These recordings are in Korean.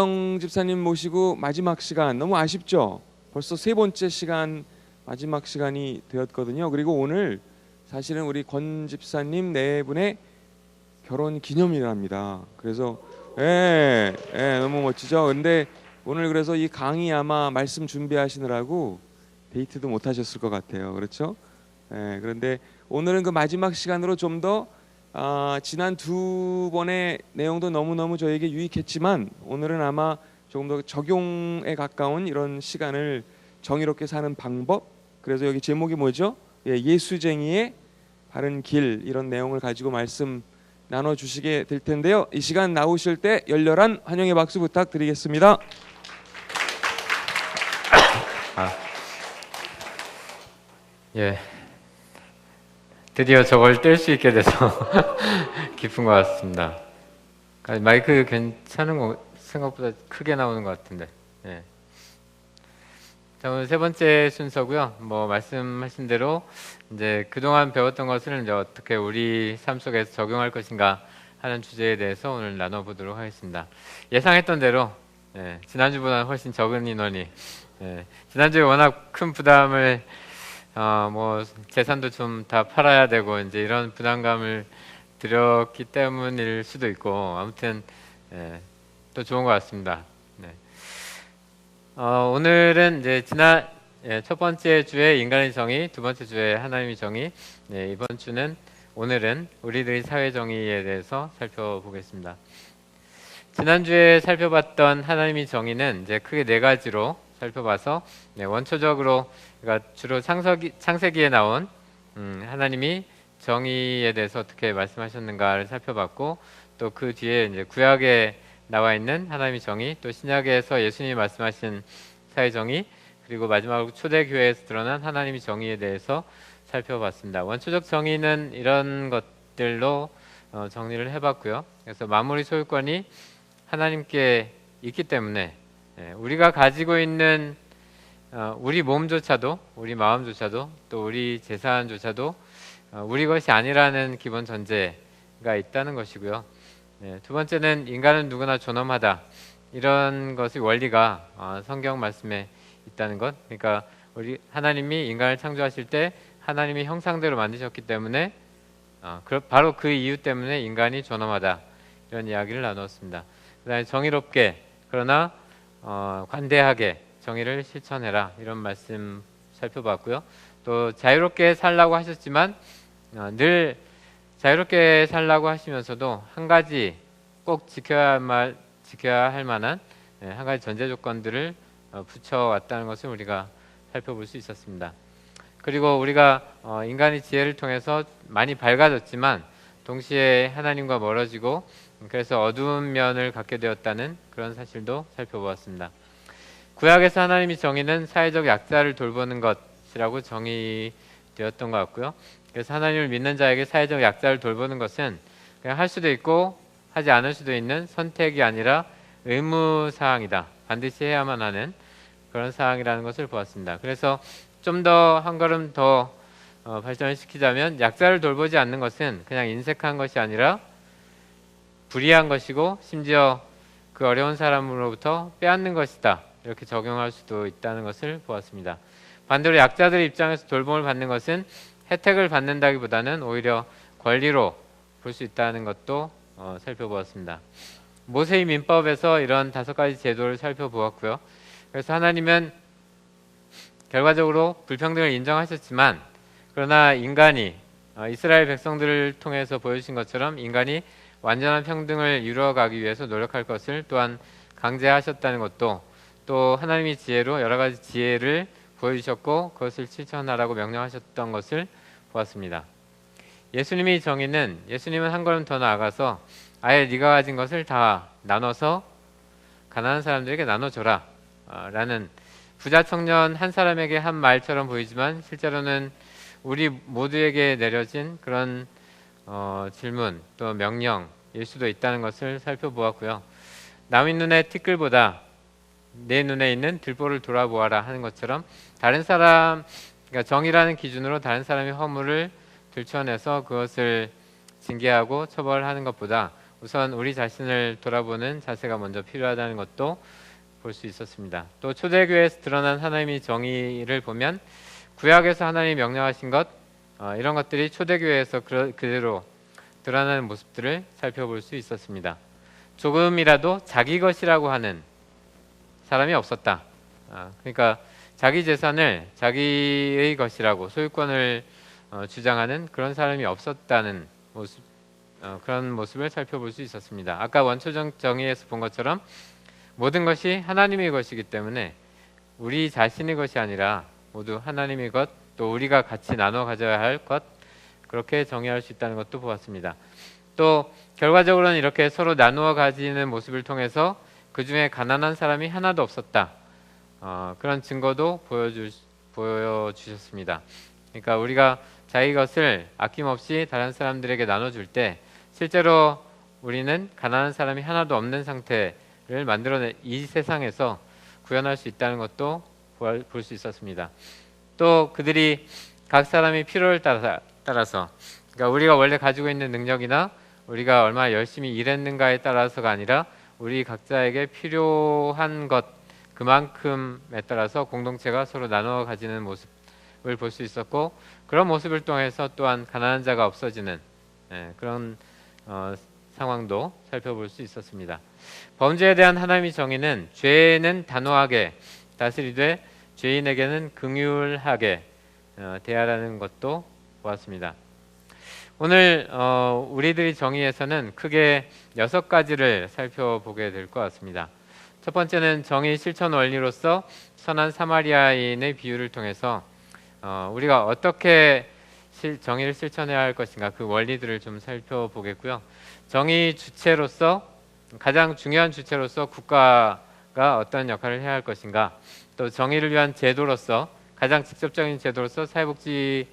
정 집사님 모시고 마지막 시간 너무 아쉽죠? 벌써 세 번째 시간 마지막 시간이 되었거든요. 그리고 오늘 사실은 우리 권 집사님 네 분의 결혼 기념일이랍니다. 그래서 너무 멋지죠? 근데 오늘 그래서 이 강의 아마 말씀 준비하시느라고 데이트도 못 하셨을 것 같아요. 그렇죠? 그런데 오늘은 그 마지막 시간으로 좀 더 지난 두 번의 내용도 너무너무 저에게 유익했지만 오늘은 아마 조금 더 적용에 가까운 이런 시간을 정의롭게 사는 방법, 그래서 여기 제목이 뭐죠? 예수쟁이의 바른 길, 이런 내용을 가지고 말씀 나눠주시게 될 텐데요. 이 시간 나오실 때 열렬한 환영의 박수 부탁드리겠습니다. 예, 드디어 저걸 뗄 수 있게 돼서 기쁜 것 같습니다. 마이크 괜찮은 거 생각보다 크게 나오는 것 같은데. 예. 자, 오늘 세 번째 순서고요. 말씀하신 대로 이제 그동안 배웠던 것을 이제 어떻게 우리 삶 속에서 적용할 것인가 하는 주제에 대해서 오늘 나눠보도록 하겠습니다. 예상했던 대로 지난주보다는 훨씬 적은 인원이, 지난주에 워낙 큰 부담을 재산도 좀 다 팔아야 되고 이제 이런 부담감을 드렸기 때문일 수도 있고, 아무튼 또 좋은 것 같습니다. 오늘은 이제 지난 첫 번째 주에 인간의 정의, 두 번째 주에 하나님의 정의, 이번 주는 오늘은 우리들의 사회 정의에 대해서 살펴보겠습니다. 지난주에 살펴봤던 하나님의 정의는 이제 크게 네 가지로 살펴봐서 원초적으로, 그러니까 주로 창세기에 나온 하나님이 정의에 대해서 어떻게 말씀하셨는가를 살펴봤고, 또 그 뒤에 이제 구약에 나와 있는 하나님의 정의, 또 신약에서 예수님이 말씀하신 사회 정의, 그리고 마지막으로 초대교회에서 드러난 하나님의 정의에 대해서 살펴봤습니다. 원초적 정의는 이런 것들로 정리를 해봤고요. 그래서 만물의 소유권이 하나님께 있기 때문에 우리가 가지고 있는 우리 몸조차도, 우리 마음조차도, 또 우리 재산조차도 우리 것이 아니라는 기본 전제가 있다는 것이고요. 두 번째는 인간은 누구나 존엄하다, 이런 것의 원리가 성경 말씀에 있다는 것. 그러니까 우리 하나님이 인간을 창조하실 때 하나님의 형상대로 만드셨기 때문에 바로 그 이유 때문에 인간이 존엄하다, 이런 이야기를 나누었습니다. 그 다음에 정의롭게 그러나 관대하게 정의를 실천해라, 이런 말씀 살펴봤고요. 또 자유롭게 살라고 하셨지만 늘 자유롭게 살라고 하시면서도 한 가지 꼭 지켜야 할 만한 한 가지 전제 조건들을 붙여왔다는 것을 우리가 살펴볼 수 있었습니다. 그리고 우리가 인간의 지혜를 통해서 많이 밝아졌지만 동시에 하나님과 멀어지고, 그래서 어두운 면을 갖게 되었다는 그런 사실도 살펴보았습니다. 구약에서 하나님의 정의는 사회적 약자를 돌보는 것이라고 정의되었던 것 같고요. 그래서 하나님을 믿는 자에게 사회적 약자를 돌보는 것은 그냥 할 수도 있고 하지 않을 수도 있는 선택이 아니라 의무사항이다, 반드시 해야만 하는 그런 사항이라는 것을 보았습니다. 그래서 좀 더 한 걸음 더 발전을 시키자면, 약자를 돌보지 않는 것은 그냥 인색한 것이 아니라 불의한 것이고, 심지어 그 어려운 사람으로부터 빼앗는 것이다, 이렇게 적용할 수도 있다는 것을 보았습니다. 반대로 약자들의 입장에서 돌봄을 받는 것은 혜택을 받는다기보다는 오히려 권리로 볼 수 있다는 것도 살펴보았습니다. 모세의 민법에서 이런 5가지 제도를 살펴보았고요. 그래서 하나님은 결과적으로 불평등을 인정하셨지만, 그러나 인간이 이스라엘 백성들을 통해서 보여주신 것처럼 인간이 완전한 평등을 이루어가기 위해서 노력할 것을 또한 강제하셨다는 것도, 또 하나님의 지혜로 여러 가지 지혜를 보여주셨고 그것을 실천하라고 명령하셨던 것을 보았습니다. 예수님의 정의는, 예수님은 한 걸음 더 나아가서 아예 네가 가진 것을 다 나눠서 가난한 사람들에게 나눠줘라 라는, 부자 청년 한 사람에게 한 말처럼 보이지만 실제로는 우리 모두에게 내려진 그런 질문, 또 명령일 수도 있다는 것을 살펴보았고요. 남의 눈에 티끌보다 내 눈에 있는 들보를 돌아보아라 하는 것처럼, 다른 사람, 그러니까 정의라는 기준으로 다른 사람의 허물을 들춰내서 그것을 징계하고 처벌하는 것보다 우선 우리 자신을 돌아보는 자세가 먼저 필요하다는 것도 볼 수 있었습니다. 또 초대교회에서 드러난 하나님의 정의를 보면 구약에서 하나님이 명령하신 것 이런 것들이 초대교회에서 그대로 드러나는 모습들을 살펴볼 수 있었습니다. 조금이라도 자기 것이라고 하는 사람이 없었다. 그러니까 자기 재산을 자기의 것이라고 소유권을 주장하는 그런 사람이 없었다는 모습, 그런 모습을 살펴볼 수 있었습니다. 아까 원초적 정의에서 본 것처럼 모든 것이 하나님의 것이기 때문에 우리 자신의 것이 아니라 모두 하나님의 것, 또 우리가 같이 나눠 가져야 할 것, 그렇게 정의할 수 있다는 것도 보았습니다. 또 결과적으로는 이렇게 서로 나누어 가지는 모습을 통해서 그 중에 가난한 사람이 하나도 없었다. 그런 증거도 보여주셨습니다. 그러니까 우리가 자기 것을 아낌없이 다른 사람들에게 나눠줄 때 실제로 우리는 가난한 사람이 하나도 없는 상태를 만들어내 이 세상에서 구현할 수 있다는 것도 볼 수 있었습니다. 또 그들이 각 사람의 필요를 따라서 그러니까 우리가 원래 가지고 있는 능력이나 우리가 얼마나 열심히 일했는가에 따라서가 아니라 우리 각자에게 필요한 것 그만큼에 따라서 공동체가 서로 나누어 가지는 모습을 볼 수 있었고 그런 모습을 통해서 또한 가난한 자가 없어지는 그런 상황도 살펴볼 수 있었습니다. 범죄에 대한 하나님의 정의는 죄는 단호하게 다스리되 죄인에게는 긍휼하게 대하라는 것도 보았습니다. 오늘 우리들의 정의에서는 크게 6가지를 살펴보게 될 것 같습니다. 첫 번째는 정의 실천 원리로서 선한 사마리아인의 비유를 통해서 우리가 어떻게 정의를 실천해야 할 것인가 그 원리들을 좀 살펴보겠고요. 정의 주체로서 가장 중요한 주체로서 국가가 어떤 역할을 해야 할 것인가 또 정의를 위한 제도로서 가장 직접적인 제도로서 사회복지가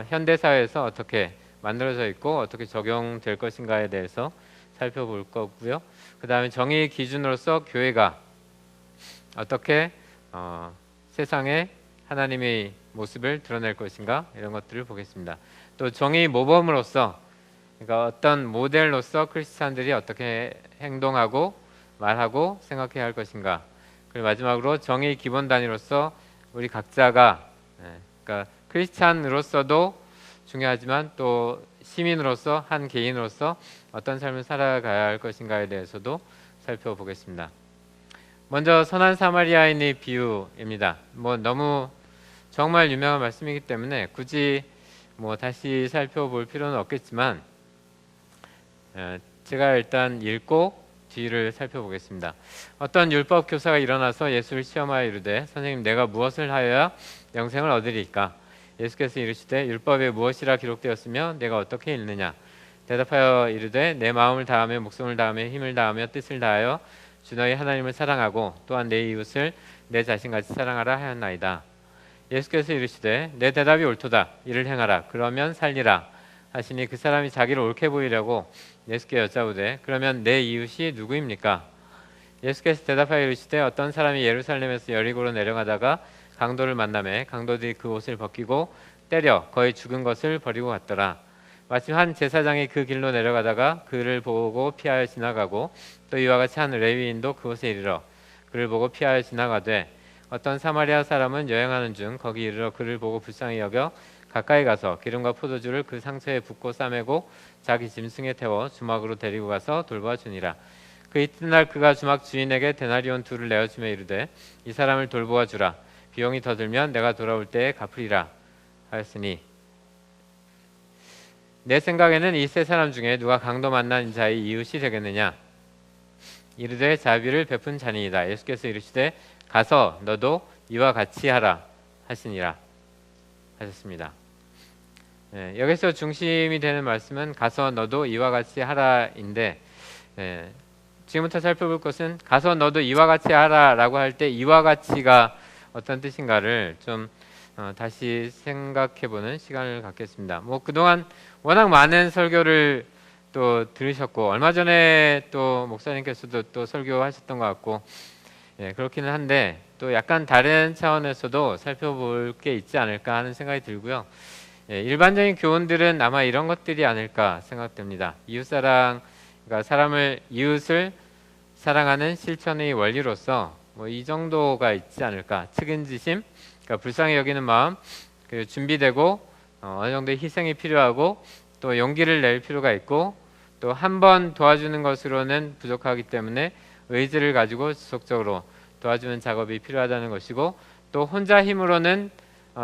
현대사회에서 어떻게 만들어져 있고 어떻게 적용될 것인가에 대해서 살펴볼 거고요. 그 다음에 정의 기준으로서 교회가 어떻게 세상에 하나님의 모습을 드러낼 것인가 이런 것들을 보겠습니다. 또 정의 모범으로서 그러니까 어떤 모델로서 크리스찬들이 어떻게 행동하고 말하고 생각해야 할 것인가 그리고 마지막으로 정의 기본 단위로서 우리 각자가 그러니까 크리스찬으로서도 중요하지만 또 시민으로서 한 개인으로서 어떤 삶을 살아가야 할 것인가에 대해서도 살펴보겠습니다. 먼저 선한 사마리아인의 비유입니다. 너무 정말 유명한 말씀이기 때문에 굳이 다시 살펴볼 필요는 없겠지만 제가 일단 읽고 뒤를 살펴보겠습니다. 어떤 율법 교사가 일어나서 예수를 시험하여 이르되 선생님 내가 무엇을 하여야 영생을 얻으리까? 예수께서 이르시되 율법에 무엇이라 기록되었으며 내가 어떻게 읽느냐? 대답하여 이르되 내 마음을 다하며 목숨을 다하며 힘을 다하며 뜻을 다하여 주 너희 하나님을 사랑하고 또한 내 이웃을 내 자신같이 사랑하라 하였나이다. 예수께서 이르시되 내 대답이 옳도다. 이를 행하라. 그러면 살리라 하시니 그 사람이 자기를 옳게 보이려고 예수께 여짜오되 그러면 내 이웃이 누구입니까? 예수께서 대답하여 이르시되 어떤 사람이 예루살렘에서 여리고로 내려가다가 강도를 만나매 강도들이 그 옷을 벗기고 때려 거의 죽은 것을 버리고 갔더라. 마침 한 제사장이 그 길로 내려가다가 그를 보고 피하여 지나가고 또 이와 같이 한 레위인도 그곳에 이르러 그를 보고 피하여 지나가되 어떤 사마리아 사람은 여행하는 중 거기 이르러 그를 보고 불쌍히 여겨 가까이 가서 기름과 포도주를 그 상처에 붓고 싸매고 자기 짐승에 태워 주막으로 데리고 가서 돌보아 주니라. 그 이튿날 그가 주막 주인에게 데나리온 2를 내어주며 이르되 이 사람을 돌보아 주라. 비용이 더 들면 내가 돌아올 때에 갚으리라 하였으니 내 생각에는 이 세 사람 중에 누가 강도 만난 자의 이웃이 되겠느냐? 이르되 자비를 베푼 자니이다. 예수께서 이르시되 가서 너도 이와 같이 하라 하시니라 하셨습니다. 여기서 중심이 되는 말씀은 가서 너도 이와 같이 하라인데 지금부터 살펴볼 것은 가서 너도 이와 같이 하라라고 할 때 이와 같이가 어떤 뜻인가를 좀 다시 생각해보는 시간을 갖겠습니다. 그동안 워낙 많은 설교를 또 들으셨고 얼마 전에 또 목사님께서도 또 설교하셨던 것 같고 그렇기는 한데 또 약간 다른 차원에서도 살펴볼 게 있지 않을까 하는 생각이 들고요. 일반적인 교훈들은 아마 이런 것들이 아닐까 생각됩니다. 이웃사랑, 그러니까 이웃을 사랑하는 실천의 원리로서 뭐 이 정도가 있지 않을까. 측은지심, 그러니까 불쌍히 여기는 마음, 그리고 준비되고 어느 정도의 희생이 필요하고 또 용기를 낼 필요가 있고 또 한 번 도와주는 것으로는 부족하기 때문에 의지를 가지고 지속적으로 도와주는 작업이 필요하다는 것이고 또 혼자 힘으로는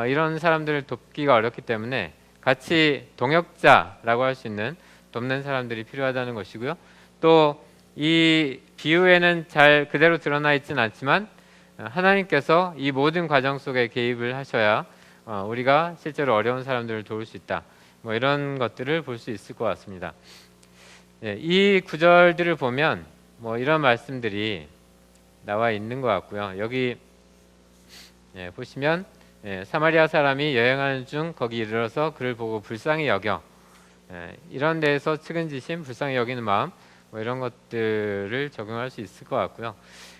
이런 사람들을 돕기가 어렵기 때문에 같이 동역자라고 할 수 있는 돕는 사람들이 필요하다는 것이고요. 또 이 비유에는 잘 그대로 드러나 있지는 않지만 하나님께서 이 모든 과정 속에 개입을 하셔야 우리가 실제로 어려운 사람들을 도울 수 있다. 뭐 이런 것들을 볼 수 있을 것 같습니다. 이 구절들을 보면 뭐 이런 말씀들이 나와 있는 것 같고요. 여기 보시면 사마리아 사람이 여행하는 중 거기 이르러서 그를 보고 불쌍히 여겨 이런 데에서 측은지심, 불쌍히 여기는 마음 뭐 이런 것들을 적용할 수 있을 것 같고요.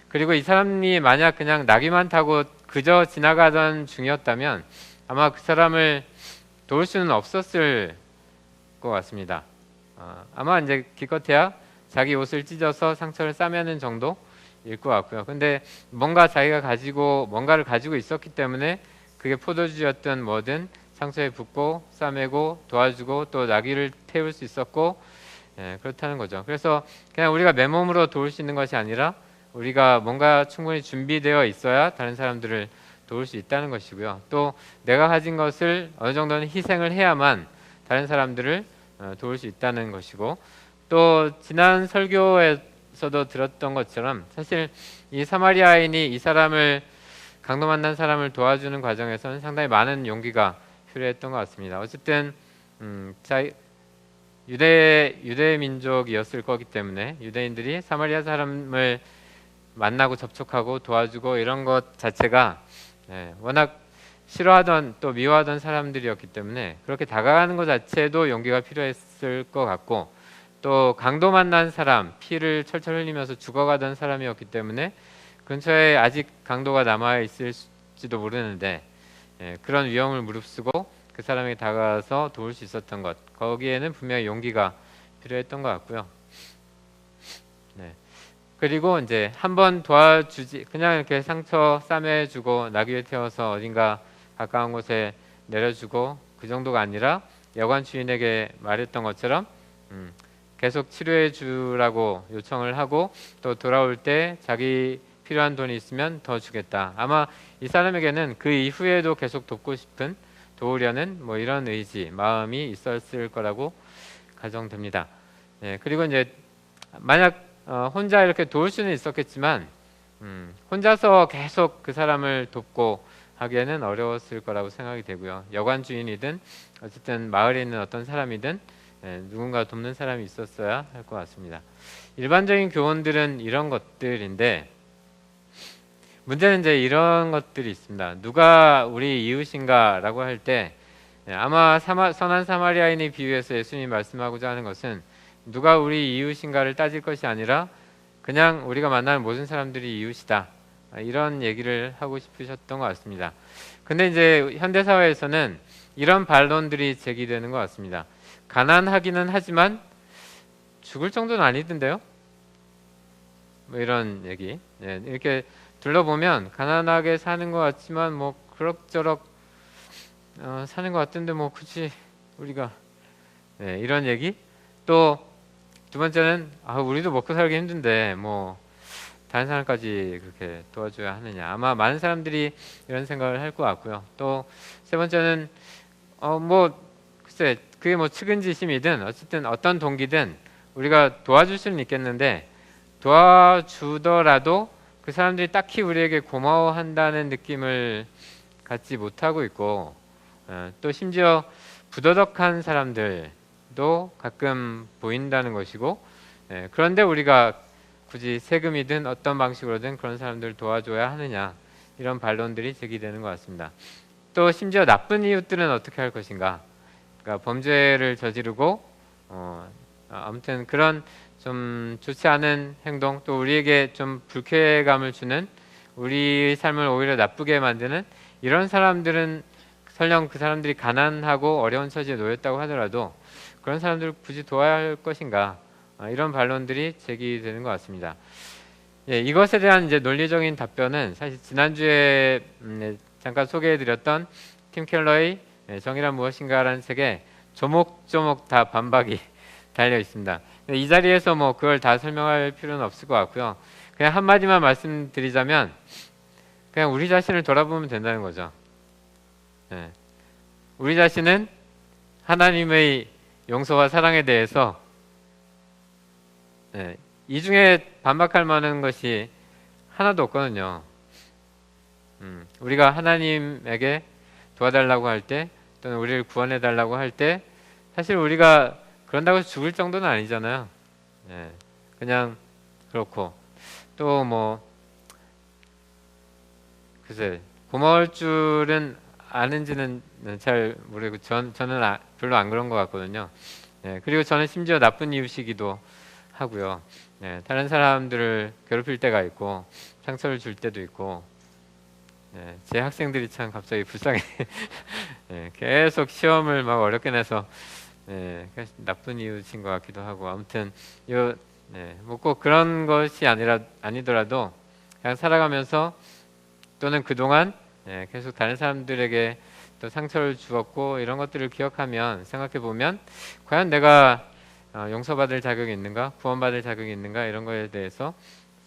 그리고 이 사람이 만약 그냥 나귀만 타고 그저 지나가던 중이었다면 아마 그 사람을 도울 수는 없었을 것 같습니다. 아마 이제 기껏해야 자기 옷을 찢어서 상처를 싸매는 정도일 것 같고요. 근데 뭔가 자기가 뭔가를 가지고 있었기 때문에 그게 포도주였든 뭐든 상처에 붓고 싸매고 도와주고 또 나귀를 태울 수 있었고 그렇다는 거죠. 그래서 그냥 우리가 맨몸으로 도울 수 있는 것이 아니라 우리가 뭔가 충분히 준비되어 있어야 다른 사람들을 도울 수 있다는 것이고요. 또 내가 가진 것을 어느 정도는 희생을 해야만 다른 사람들을 도울 수 있다는 것이고 또 지난 설교에서도 들었던 것처럼 사실 이 사마리아인이 이 사람을 강도 만난 사람을 도와주는 과정에서는 상당히 많은 용기가 필요했던 것 같습니다. 어쨌든 유대 민족이었을 거기 때문에 유대인들이 사마리아 사람을 만나고 접촉하고 도와주고 이런 것 자체가 워낙 싫어하던 또 미워하던 사람들이었기 때문에 그렇게 다가가는 것 자체도 용기가 필요했을 것 같고 또 강도 만난 사람, 피를 철철 흘리면서 죽어가던 사람이었기 때문에 근처에 아직 강도가 남아 있을지도 모르는데 그런 위험을 무릅쓰고 그 사람에게 다가가서 도울 수 있었던 것, 거기에는 분명히 용기가 필요했던 것 같고요. 그리고 이제 한번 도와주지 그냥 이렇게 상처 싸매주고 나귀에 태워서 어딘가 가까운 곳에 내려주고 그 정도가 아니라 여관 주인에게 말했던 것처럼 계속 치료해 주라고 요청을 하고 또 돌아올 때 자기 필요한 돈이 있으면 더 주겠다. 아마 이 사람에게는 그 이후에도 계속 돕고 싶은 도우려는 뭐 이런 의지, 마음이 있었을 거라고 가정됩니다. 그리고 이제 만약 혼자 이렇게 도울 수는 있었겠지만 혼자서 계속 그 사람을 돕고 하기에는 어려웠을 거라고 생각이 되고요. 여관 주인이든 어쨌든 마을에 있는 어떤 사람이든 누군가 돕는 사람이 있었어야 할 것 같습니다. 일반적인 교훈들은 이런 것들인데 문제는 이제 이런 것들이 있습니다. 누가 우리 이웃인가라고 할 때 아마 선한 사마리아인의 비유에서 예수님이 말씀하고자 하는 것은 누가 우리 이웃인가를 따질 것이 아니라 그냥 우리가 만나는 모든 사람들이 이웃이다. 이런 얘기를 하고 싶으셨던 것 같습니다. 근데 이제 현대 사회에서는 이런 반론들이 제기되는 것 같습니다. 가난하기는 하지만 죽을 정도는 아니던데요? 뭐 이런 얘기. 이렇게 둘러보면 가난하게 사는 것 같지만 뭐 그럭저럭 사는 것 같던데 뭐 굳이 우리가 이런 얘기. 또 두 번째는 우리도 먹고 살기 힘든데 뭐 다른 사람까지 그렇게 도와줘야 하느냐. 아마 많은 사람들이 이런 생각을 할 것 같고요. 또 세 번째는 뭐 글쎄 그게 뭐 측은지심이든 어쨌든 어떤 동기든 우리가 도와줄 수는 있겠는데 도와주더라도 그 사람들이 딱히 우리에게 고마워한다는 느낌을 갖지 못하고 있고 또 심지어 부도덕한 사람들도 가끔 보인다는 것이고 그런데 우리가 굳이 세금이든 어떤 방식으로든 그런 사람들을 도와줘야 하느냐 이런 반론들이 제기되는 것 같습니다. 또 심지어 나쁜 이웃들은 어떻게 할 것인가, 그러니까 범죄를 저지르고 아무튼 그런 좀 좋지 않은 행동 또 우리에게 좀 불쾌감을 주는 우리 삶을 오히려 나쁘게 만드는 이런 사람들은 설령 그 사람들이 가난하고 어려운 처지에 놓였다고 하더라도 그런 사람들을 굳이 도와야 할 것인가? 이런 반론들이 제기되는 것 같습니다. 예, 이것에 대한 이제 논리적인 답변은 사실 지난주에 잠깐 소개해드렸던 팀 켈러의 정의란 무엇인가라는 책에 조목조목 다 반박이 달려 있습니다. 이 자리에서 뭐 그걸 다 설명할 필요는 없을 것 같고요. 그냥 한마디만 말씀드리자면 그냥 우리 자신을 돌아보면 된다는 거죠. 예. 우리 자신은 하나님의 용서와 사랑에 대해서 이 중에 반박할 만한 것이 하나도 없거든요. 우리가 하나님에게 도와달라고 할 때 또는 우리를 구원해달라고 할 때 사실 우리가 그런다고 해서 죽을 정도는 아니잖아요. 그냥 그렇고 또 뭐 글쎄 고마울 줄은 아는지는 잘 모르고 저는 별로 안 그런 것 같거든요. 그리고 저는 심지어 나쁜 이웃이기도 하고요. 다른 사람들을 괴롭힐 때가 있고 상처를 줄 때도 있고 제 학생들이 참 갑자기 불쌍해. 계속 시험을 막 어렵게 내서 나쁜 이웃인 것 같기도 하고 아무튼 뭐 꼭 그런 것이 아니더라도 그냥 살아가면서 또는 그동안 계속 다른 사람들에게 또 상처를 주었고 이런 것들을 기억하면 생각해 보면 과연 내가 용서받을 자격이 있는가, 구원받을 자격이 있는가 이런 거에 대해서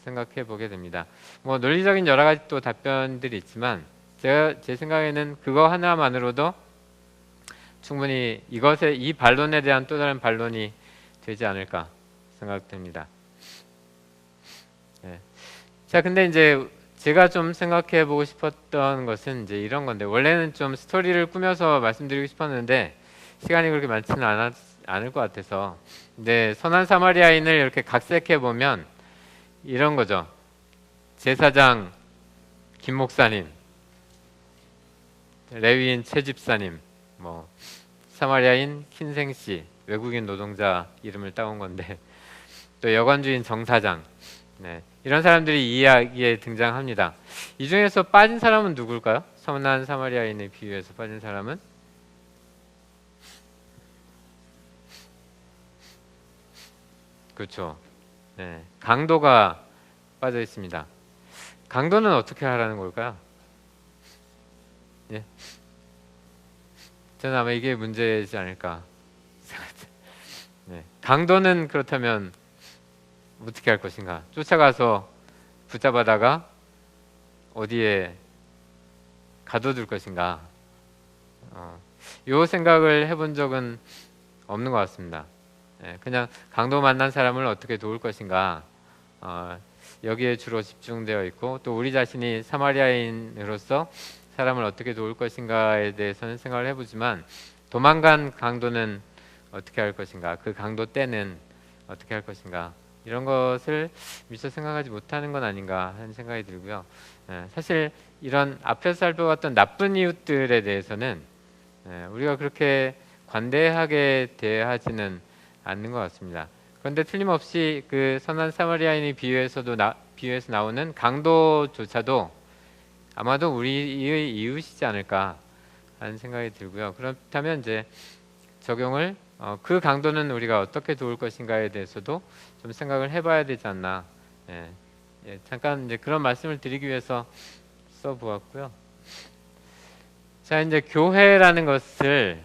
생각해 보게 됩니다. 뭐 논리적인 여러 가지 또 답변들이 있지만 제 생각에는 그거 하나만으로도 충분히 이 반론에 대한 또 다른 반론이 되지 않을까 생각됩니다. 자, 근데 이제 제가 좀 생각해 보고 싶었던 것은 이제 이런 건데 원래는 좀 스토리를 꾸며서 말씀드리고 싶었는데 시간이 그렇게 많지는 않을 것 같아서 근데 선한 사마리아인을 이렇게 각색해 보면 이런 거죠. 제사장 김 목사님, 레위인 최 집사님, 뭐 사마리아인 킨생 씨, 외국인 노동자 이름을 따온 건데 또 여관주인 정 사장, 이런 사람들이 이 이야기에 등장합니다. 이 중에서 빠진 사람은 누굴까요? 선한 사마리아인의 비유에서 빠진 사람은? 그렇죠. 강도가 빠져 있습니다. 강도는 어떻게 하라는 걸까요? 저는 아마 이게 문제이지 않을까. 강도는 그렇다면 어떻게 할 것인가? 쫓아가서 붙잡아다가 어디에 가둬둘 것인가? 이 생각을 해본 적은 없는 것 같습니다. 그냥 강도 만난 사람을 어떻게 도울 것인가? 여기에 주로 집중되어 있고 또 우리 자신이 사마리아인으로서 사람을 어떻게 도울 것인가에 대해서는 생각을 해보지만 도망간 강도는 어떻게 할 것인가? 그 강도 때는 어떻게 할 것인가? 이런 것을 미처 생각하지 못하는 건 아닌가 하는 생각이 들고요. 사실 이런 앞에서 살펴봤던 나쁜 이웃들에 대해서는 우리가 그렇게 관대하게 대하지는 않는 것 같습니다. 그런데 틀림없이 그 선한 사마리아인의 비유에서 나오는 강도조차도 아마도 우리의 이웃이지 않을까 하는 생각이 들고요. 그렇다면 이제 적용을 그 강도는 우리가 어떻게 도울 것인가에 대해서도 좀 생각을 해봐야 되지 않나. 잠깐 이제 그런 말씀을 드리기 위해서 써보았고요. 자, 이제 교회라는 것을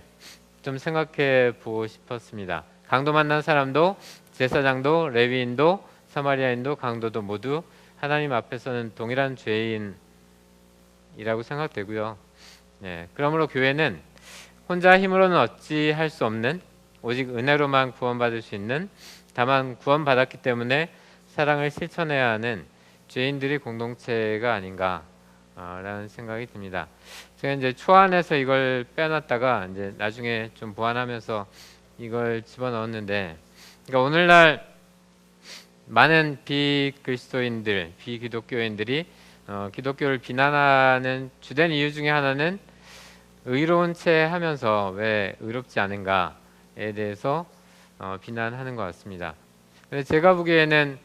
좀 생각해 보고 싶었습니다. 강도 만난 사람도 제사장도 레위인도 사마리아인도 강도도 모두 하나님 앞에서는 동일한 죄인이라고 생각되고요. 그러므로 교회는 혼자 힘으로는 어찌할 수 없는 오직 은혜로만 구원받을 수 있는 다만 구원받았기 때문에 사랑을 실천해야 하는 죄인들의 공동체가 아닌가라는 생각이 듭니다. 제가 이제 초안에서 이걸 빼놨다가 이제 나중에 좀 보완하면서 이걸 집어넣었는데, 그러니까 오늘날 많은 비그리스도인들, 비기독교인들이 기독교를 비난하는 주된 이유 중에 하나는 의로운 채 하면서 왜 의롭지 않은가에 대해서 비난하는 것 같습니다. 근데 제가 보기에는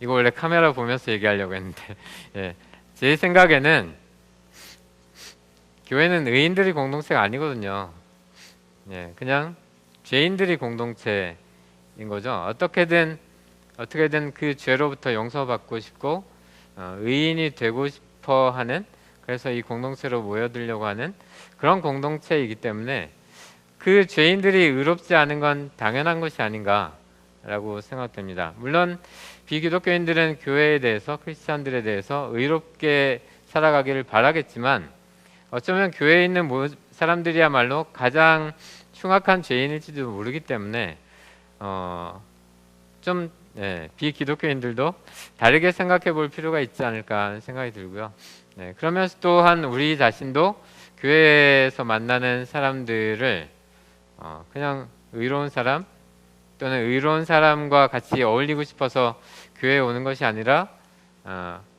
이거 원래 카메라 보면서 얘기하려고 했는데 제 생각에는 교회는 의인들이 공동체가 아니거든요. 그냥 죄인들이 공동체인 거죠. 어떻게든 그 죄로부터 용서받고 싶고 의인이 되고 싶어 하는, 그래서 이 공동체로 모여들려고 하는 그런 공동체이기 때문에 그 죄인들이 의롭지 않은 건 당연한 것이 아닌가라고 생각됩니다. 물론 비기독교인들은 교회에 대해서, 크리스찬들에 대해서 의롭게 살아가기를 바라겠지만 어쩌면 교회에 있는 사람들이야말로 가장 흉악한 죄인일지도 모르기 때문에 비기독교인들도 다르게 생각해 볼 필요가 있지 않을까 하는 생각이 들고요. 그러면서 또한 우리 자신도 교회에서 만나는 사람들을 그냥 의로운 사람 또는 의로운 사람과 같이 어울리고 싶어서 교회에 오는 것이 아니라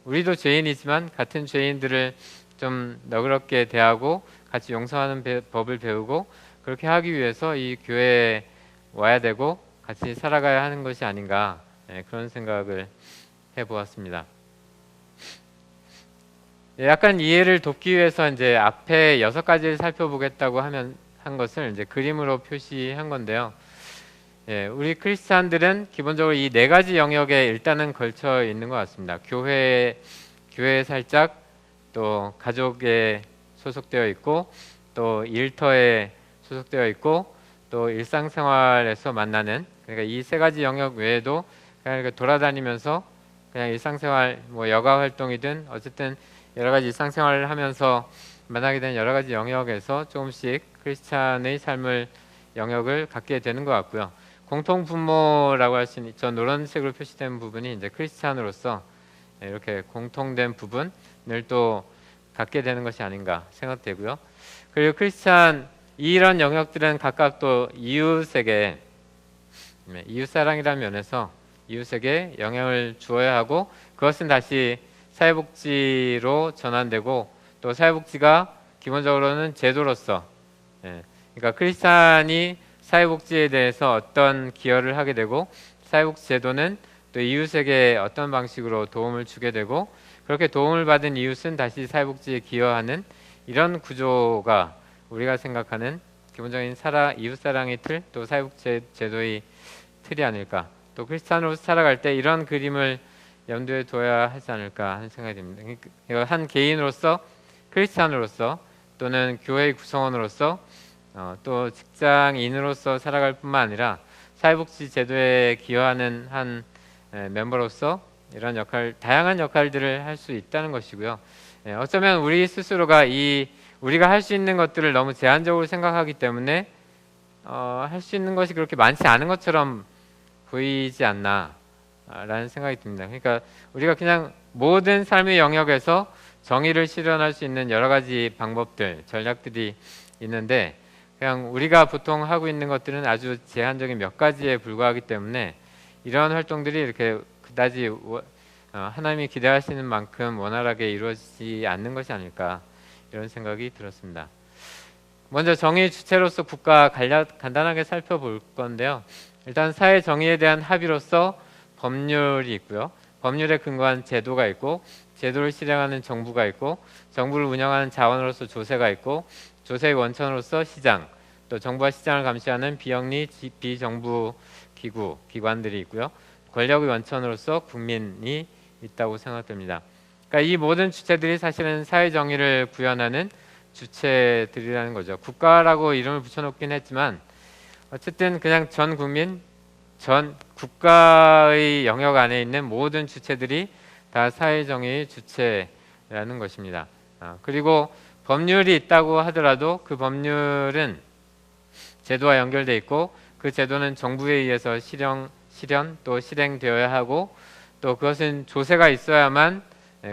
우리도 죄인이지만 같은 죄인들을 좀 너그럽게 대하고 같이 용서하는 법을 배우고 그렇게 하기 위해서 이 교회에 와야 되고 같이 살아가야 하는 것이 아닌가, 그런 생각을 해보았습니다. 약간 이해를 돕기 위해서 이제 앞에 6가지를 살펴보겠다고 한 것을 이제 그림으로 표시한 건데요. 우리 크리스찬들은 기본적으로 이 4가지 영역에 일단은 걸쳐 있는 것 같습니다. 교회에 살짝, 또 가족에 소속되어 있고, 또 일터에 소속되어 있고, 또 일상생활에서 만나는, 그러니까 이 3가지 영역 외에도 그냥 돌아다니면서 그냥 일상생활, 뭐 여가 활동이든 어쨌든 여러 가지 일상생활을 하면서 만나게 된 여러 가지 영역에서 조금씩 크리스찬의 삶을 영역을 갖게 되는 것 같고요. 공통 분모라고 할 수 있는 저 노란색으로 표시된 부분이 이제 크리스찬으로서 이렇게 공통된 부분을 또 갖게 되는 것이 아닌가 생각되고요. 그리고 크리스찬 이런 영역들은 각각 또 이웃사랑이라는 면에서 이웃에게 영향을 주어야 하고, 그것은 다시 사회복지로 전환되고, 또 사회복지가 기본적으로는 제도로서, 그러니까 크리스찬이 사회복지에 대해서 어떤 기여를 하게 되고, 사회복지 제도는 또 이웃에게 어떤 방식으로 도움을 주게 되고, 그렇게 도움을 받은 이웃은 다시 사회복지에 기여하는 이런 구조가 우리가 생각하는 기본적인 이웃사랑의 틀, 또 사회복지 제도의 틀이 아닐까. 또 크리스찬으로 살아갈 때 이런 그림을 염두에 둬야 하지 않을까 하는 생각이 듭니다. 한 개인으로서, 크리스찬으로서, 또는 교회의 구성원으로서, 또 직장인으로서 살아갈 뿐만 아니라 사회복지 제도에 기여하는 한 멤버로서 이런 다양한 역할들을 할 수 있다는 것이고요. 어쩌면 우리 스스로가 우리가 할 수 있는 것들을 너무 제한적으로 생각하기 때문에 할 수 있는 것이 그렇게 많지 않은 것처럼 보이지 않나 라는 생각이 듭니다. 그러니까 우리가 그냥 모든 삶의 영역에서 정의를 실현할 수 있는 여러 가지 방법들, 전략들이 있는데, 그냥 우리가 보통 하고 있는 것들은 아주 제한적인 몇 가지에 불과하기 때문에 이러한 활동들이 이렇게 그다지 하나님이 기대하시는 만큼 원활하게 이루어지지 않는 것이 아닐까, 이런 생각이 들었습니다. 먼저 정의 주체로서 국가 간단하게 살펴볼 건데요. 일단 사회 정의에 대한 합의로서 법률이 있고요. 법률에 근거한 제도가 있고, 제도를 실행하는 정부가 있고, 정부를 운영하는 자원으로서 조세가 있고, 조세의 원천으로서 시장, 또 정부와 시장을 감시하는 비영리 비정부 기관들이 있고요. 권력의 원천으로서 국민이 있다고 생각됩니다. 그러니까 이 모든 주체들이 사실은 사회 정의를 구현하는 주체들이라는 거죠. 국가라고 이름을 붙여놓긴 했지만 어쨌든 그냥 전 국민, 전 국가의 영역 안에 있는 모든 주체들이 다 사회 정의의 주체라는 것입니다. 그리고 법률이 있다고 하더라도 그 법률은 제도와 연결돼 있고, 그 제도는 정부에 의해서 실현 또 실행되어야 하고, 또 그것은 조세가 있어야만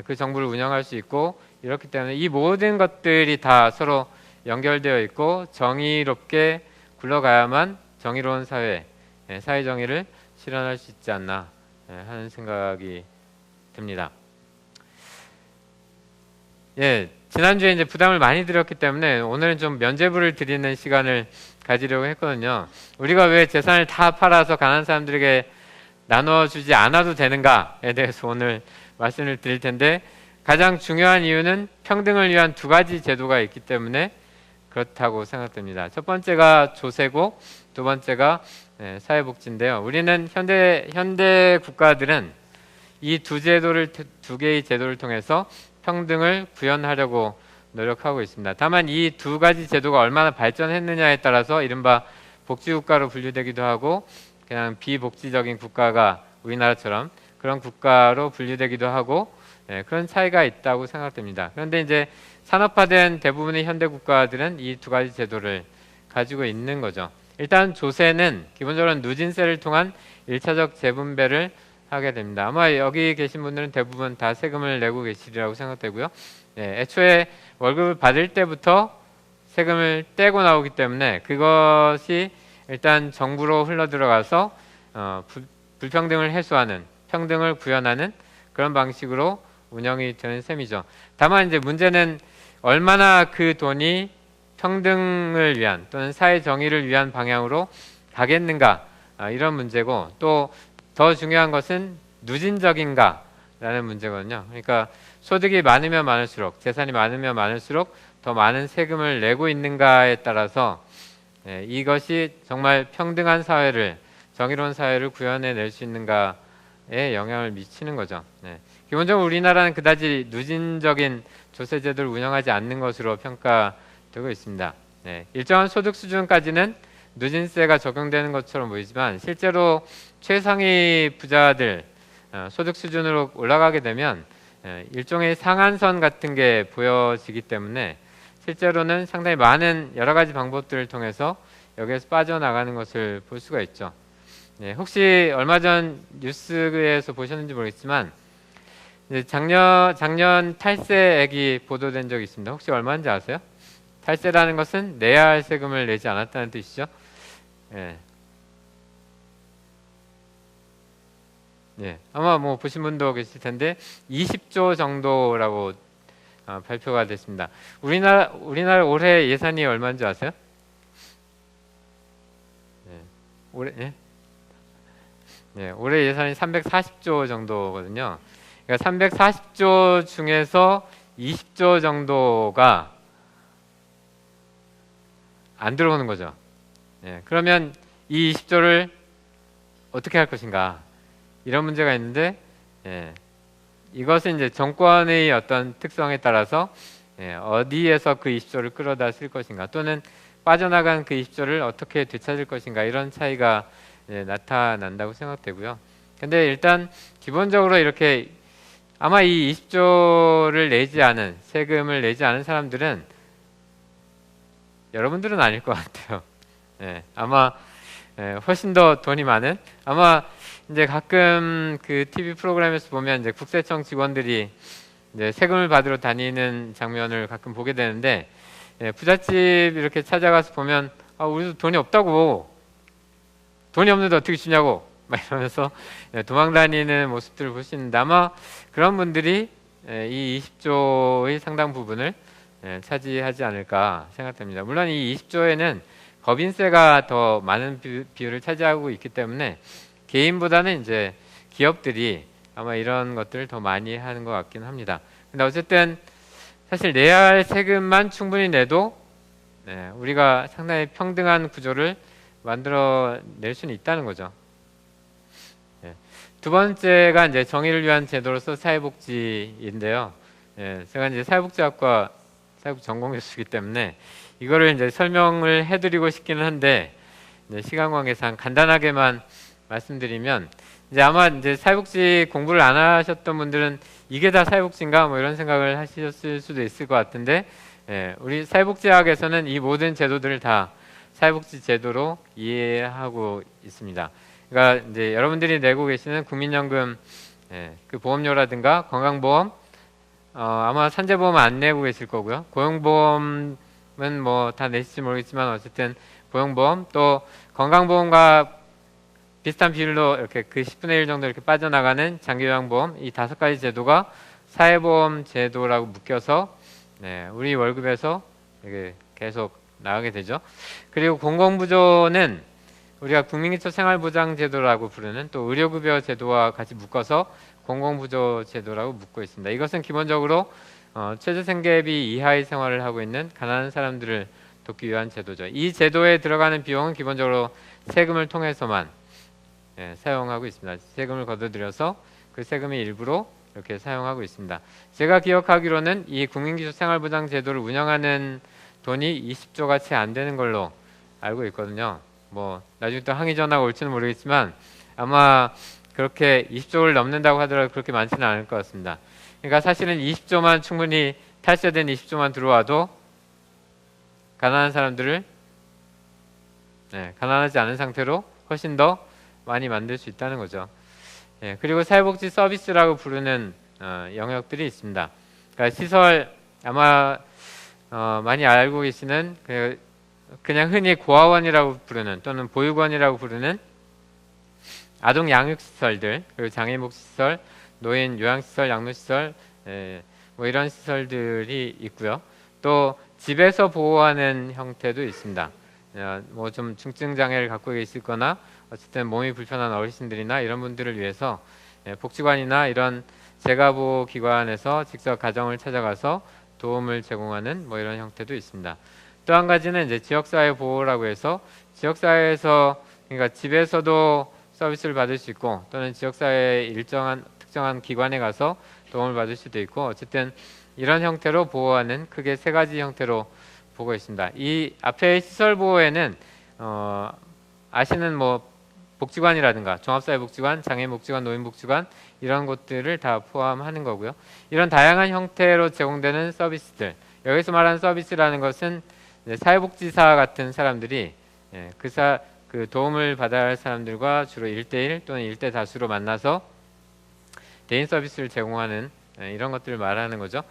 그 정부를 운영할 수 있고, 이렇기 때문에 이 모든 것들이 다 서로 연결되어 있고 정의롭게 굴러가야만 정의로운 사회 정의를 실현할 수 있지 않나 하는 생각이 듭니다. 지난주에 이제 부담을 많이 드렸기 때문에 오늘은 좀 면죄부를 드리는 시간을 가지려고 했거든요. 우리가 왜 재산을 다 팔아서 가난한 사람들에게 나눠주지 않아도 되는가에 대해서 오늘 말씀을 드릴 텐데, 가장 중요한 이유는 평등을 위한 두 가지 제도가 있기 때문에 그렇다고 생각됩니다. 첫 번째가 조세고 두 번째가 사회복지인데요. 우리는 현대 국가들은 이 두 개의 제도를 통해서 평등을 구현하려고 노력하고 있습니다. 다만 이 두 가지 제도가 얼마나 발전했느냐에 따라서 이른바 복지국가로 분류되기도 하고 그냥 비복지적인 국가가 우리나라처럼 그런 국가로 분류되기도 하고 그런 차이가 있다고 생각됩니다. 그런데 이제 산업화된 대부분의 현대 국가들은 이 두 가지 제도를 가지고 있는 거죠. 일단 조세는 기본적으로 누진세를 통한 1차적 재분배를 하게 됩니다. 아마 여기 계신 분들은 대부분 다 세금을 내고 계시리라고 생각되고요. 애초에 월급을 받을 때부터 세금을 떼고 나오기 때문에 그것이 일단 정부로 흘러들어가서 불평등을 해소하는, 평등을 구현하는 그런 방식으로 운영이 되는 셈이죠. 다만 이제 문제는 얼마나 그 돈이 평등을 위한 또는 사회 정의를 위한 방향으로 가겠는가 이런 문제고 또 더 중요한 것은 누진적인가라는 문제거든요. 그러니까 소득이 많으면 많을수록 재산이 많으면 많을수록 더 많은 세금을 내고 있는가에 따라서 이것이 정말 평등한 사회를 정의로운 사회를 구현해낼 수 있는가에 영향을 미치는 거죠. 기본적으로 우리나라는 그다지 누진적인 조세제도를 운영하지 않는 것으로 평가되고 있습니다. 일정한 소득 수준까지는 누진세가 적용되는 것처럼 보이지만 실제로 최상위 부자들 소득 수준으로 올라가게 되면 일종의 상한선 같은 게 보여지기 때문에 실제로는 상당히 많은 여러 가지 방법들을 통해서 여기에서 빠져나가는 것을 볼 수가 있죠. 혹시 얼마 전 뉴스에서 보셨는지 모르겠지만 작년 탈세액이 보도된 적이 있습니다. 혹시 얼마인지 아세요? 탈세라는 것은 내야 할 세금을 내지 않았다는 뜻이죠. 아마 뭐 보신 분도 계실 텐데 20조 정도라고 발표가 됐습니다. 우리나라 올해 예산이 얼마인지 아세요? 올해 예산이 340조 정도거든요. 그러니까 340조 중에서 20조 정도가 안 들어오는 거죠. 그러면 이 20조를 어떻게 할 것인가? 이런 문제가 있는데 이것은 이제 정권의 어떤 특성에 따라서 어디에서 그 20조를 끌어다 쓸 것인가 또는 빠져나간 그 20조를 어떻게 되찾을 것인가 이런 차이가 나타난다고 생각되고요. 근데 일단 기본적으로 이렇게 아마 이 20조를 내지 않은 세금을 내지 않은 사람들은 여러분들은 아닐 것 같아요. 아마 훨씬 더 돈이 많은 아마 이제 가끔 그 TV 프로그램에서 보면 이제 국세청 직원들이 이제 세금을 받으러 다니는 장면을 가끔 보게 되는데 부잣집 이렇게 찾아가서 보면 우리도 돈이 없다고 돈이 없는데 어떻게 주냐고 막 이러면서 도망 다니는 모습들을 볼 수 있는데 아마 그런 분들이 이 20조의 상당 부분을 차지하지 않을까 생각됩니다. 물론 이 20조에는 법인세가 더 많은 비율을 차지하고 있기 때문에 개인보다는 이제 기업들이 아마 이런 것들을 더 많이 하는 것 같긴 합니다. 근데 어쨌든 사실 내야 할 세금만 충분히 내도 우리가 상당히 평등한 구조를 만들어낼 수는 있다는 거죠. 두 번째가 이제 정의를 위한 제도로서 사회복지인데요. 제가 이제 사회복지학과 사회복지 전공 교수이기 때문에 이거를 이제 설명을 해드리고 싶기는 한데 시간 관계상 간단하게만 말씀드리면 이제 아마 이제 사회복지 공부를 안 하셨던 분들은 이게 다 사회복지인가 뭐 이런 생각을 하셨을 수도 있을 것 같은데 우리 사회복지학에서는 이 모든 제도들을 다 사회복지 제도로 이해하고 있습니다. 그러니까 이제 여러분들이 내고 계시는 국민연금 그 보험료라든가 건강보험 아마 산재보험 안 내고 계실 거고요. 고용보험은 뭐 다 내실지 모르겠지만 어쨌든 고용보험 또 건강보험과 비슷한 비율로 이렇게 그 10분의 1 정도 이렇게 빠져나가는 장기요양보험 이 5가지 제도가 사회보험 제도라고 묶여서 우리 월급에서 이렇게 계속 나가게 되죠. 그리고 공공부조는 우리가 국민기초생활보장제도라고 부르는 또 의료급여 제도와 같이 묶어서 공공부조 제도라고 묻고 있습니다. 이것은 기본적으로 최저생계비 이하의 생활을 하고 있는 가난한 사람들을 돕기 위한 제도죠. 이 제도에 들어가는 비용은 기본적으로 세금을 통해서만 사용하고 있습니다. 세금을 걷어들여서 그 세금의 일부로 이렇게 사용하고 있습니다. 제가 기억하기로는 이 국민기초생활보장 제도를 운영하는 돈이 20조가 채 안 되는 걸로 알고 있거든요. 뭐 나중에 또 항의 전화가 올지는 모르겠지만 아마 그렇게 20조를 넘는다고 하더라도 그렇게 많지는 않을 것 같습니다. 그러니까 사실은 20조만 충분히 탈세된 20조만 들어와도 가난한 사람들을 가난하지 않은 상태로 훨씬 더 많이 만들 수 있다는 거죠. 그리고 사회복지 서비스라고 부르는 영역들이 있습니다. 그러니까 시설 아마 많이 알고 계시는 그냥 흔히 고아원이라고 부르는 또는 보육원이라고 부르는 아동 양육시설들, 그리고 장애인복지시설, 노인 요양시설, 양로시설, 뭐 이런 시설들이 있고요. 또 집에서 보호하는 형태도 있습니다. 뭐 좀 중증 장애를 갖고 계시거나 어쨌든 몸이 불편한 어르신들이나 이런 분들을 위해서 복지관이나 이런 재가보 기관에서 직접 가정을 찾아가서 도움을 제공하는 뭐 이런 형태도 있습니다. 또 한 가지는 이제 지역사회 보호라고 해서 지역사회에서 그러니까 집에서도 서비스를 받을 수 있고 또는 지역사회의 일정한 특정한 기관에 가서 도움을 받을 수도 있고 어쨌든 이런 형태로 보호하는 크게 세 가지 형태로 보고 있습니다. 이 앞에 시설 보호에는 아시는 뭐 복지관이라든가 종합사회복지관, 장애인복지관, 노인복지관 이런 곳들을 다 포함하는 거고요. 이런 다양한 형태로 제공되는 서비스들, 여기서 말하는 서비스라는 것은 사회복지사 같은 사람들이 그 도움을 받아야 할 사람들과 주로 1대1 또는 1대 다수로 만나서 대인 서비스를 제공하는 이런 것들을 말하는 거죠.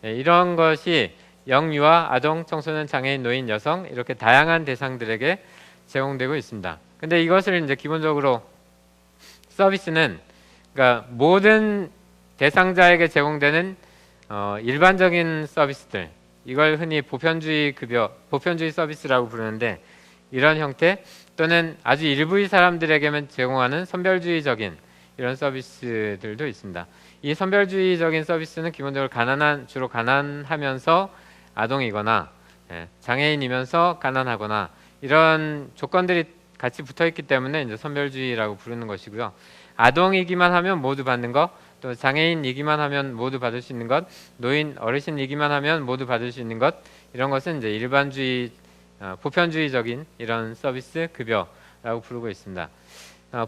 이런 것이 영유아, 아동, 청소년, 장애인, 노인, 여성 이렇게 다양한 대상들에게 제공되고 있습니다. 근데 이것을 이제 기본적으로 서비스는 그러니까 모든 대상자에게 제공되는 일반적인 서비스들, 이걸 흔히 보편주의 급여, 보편주의 서비스라고 부르는데 이런 형태 또는 아주 일부의 사람들에게만 제공하는 선별주의적인 이런 서비스들도 있습니다. 이 선별주의적인 서비스는 기본적으로 주로 가난하면서 아동이거나 장애인이면서 가난하거나 이런 조건들이 같이 붙어있기 때문에 이제 선별주의라고 부르는 것이고요. 아동이기만 하면 모두 받는 것, 또 장애인이기만 하면 모두 받을 수 있는 것, 노인, 어르신이기만 하면 모두 받을 수 있는 것, 이런 것은 이제 일반주의, 보편주의적인 이런 서비스 급여라고 부르고 있습니다.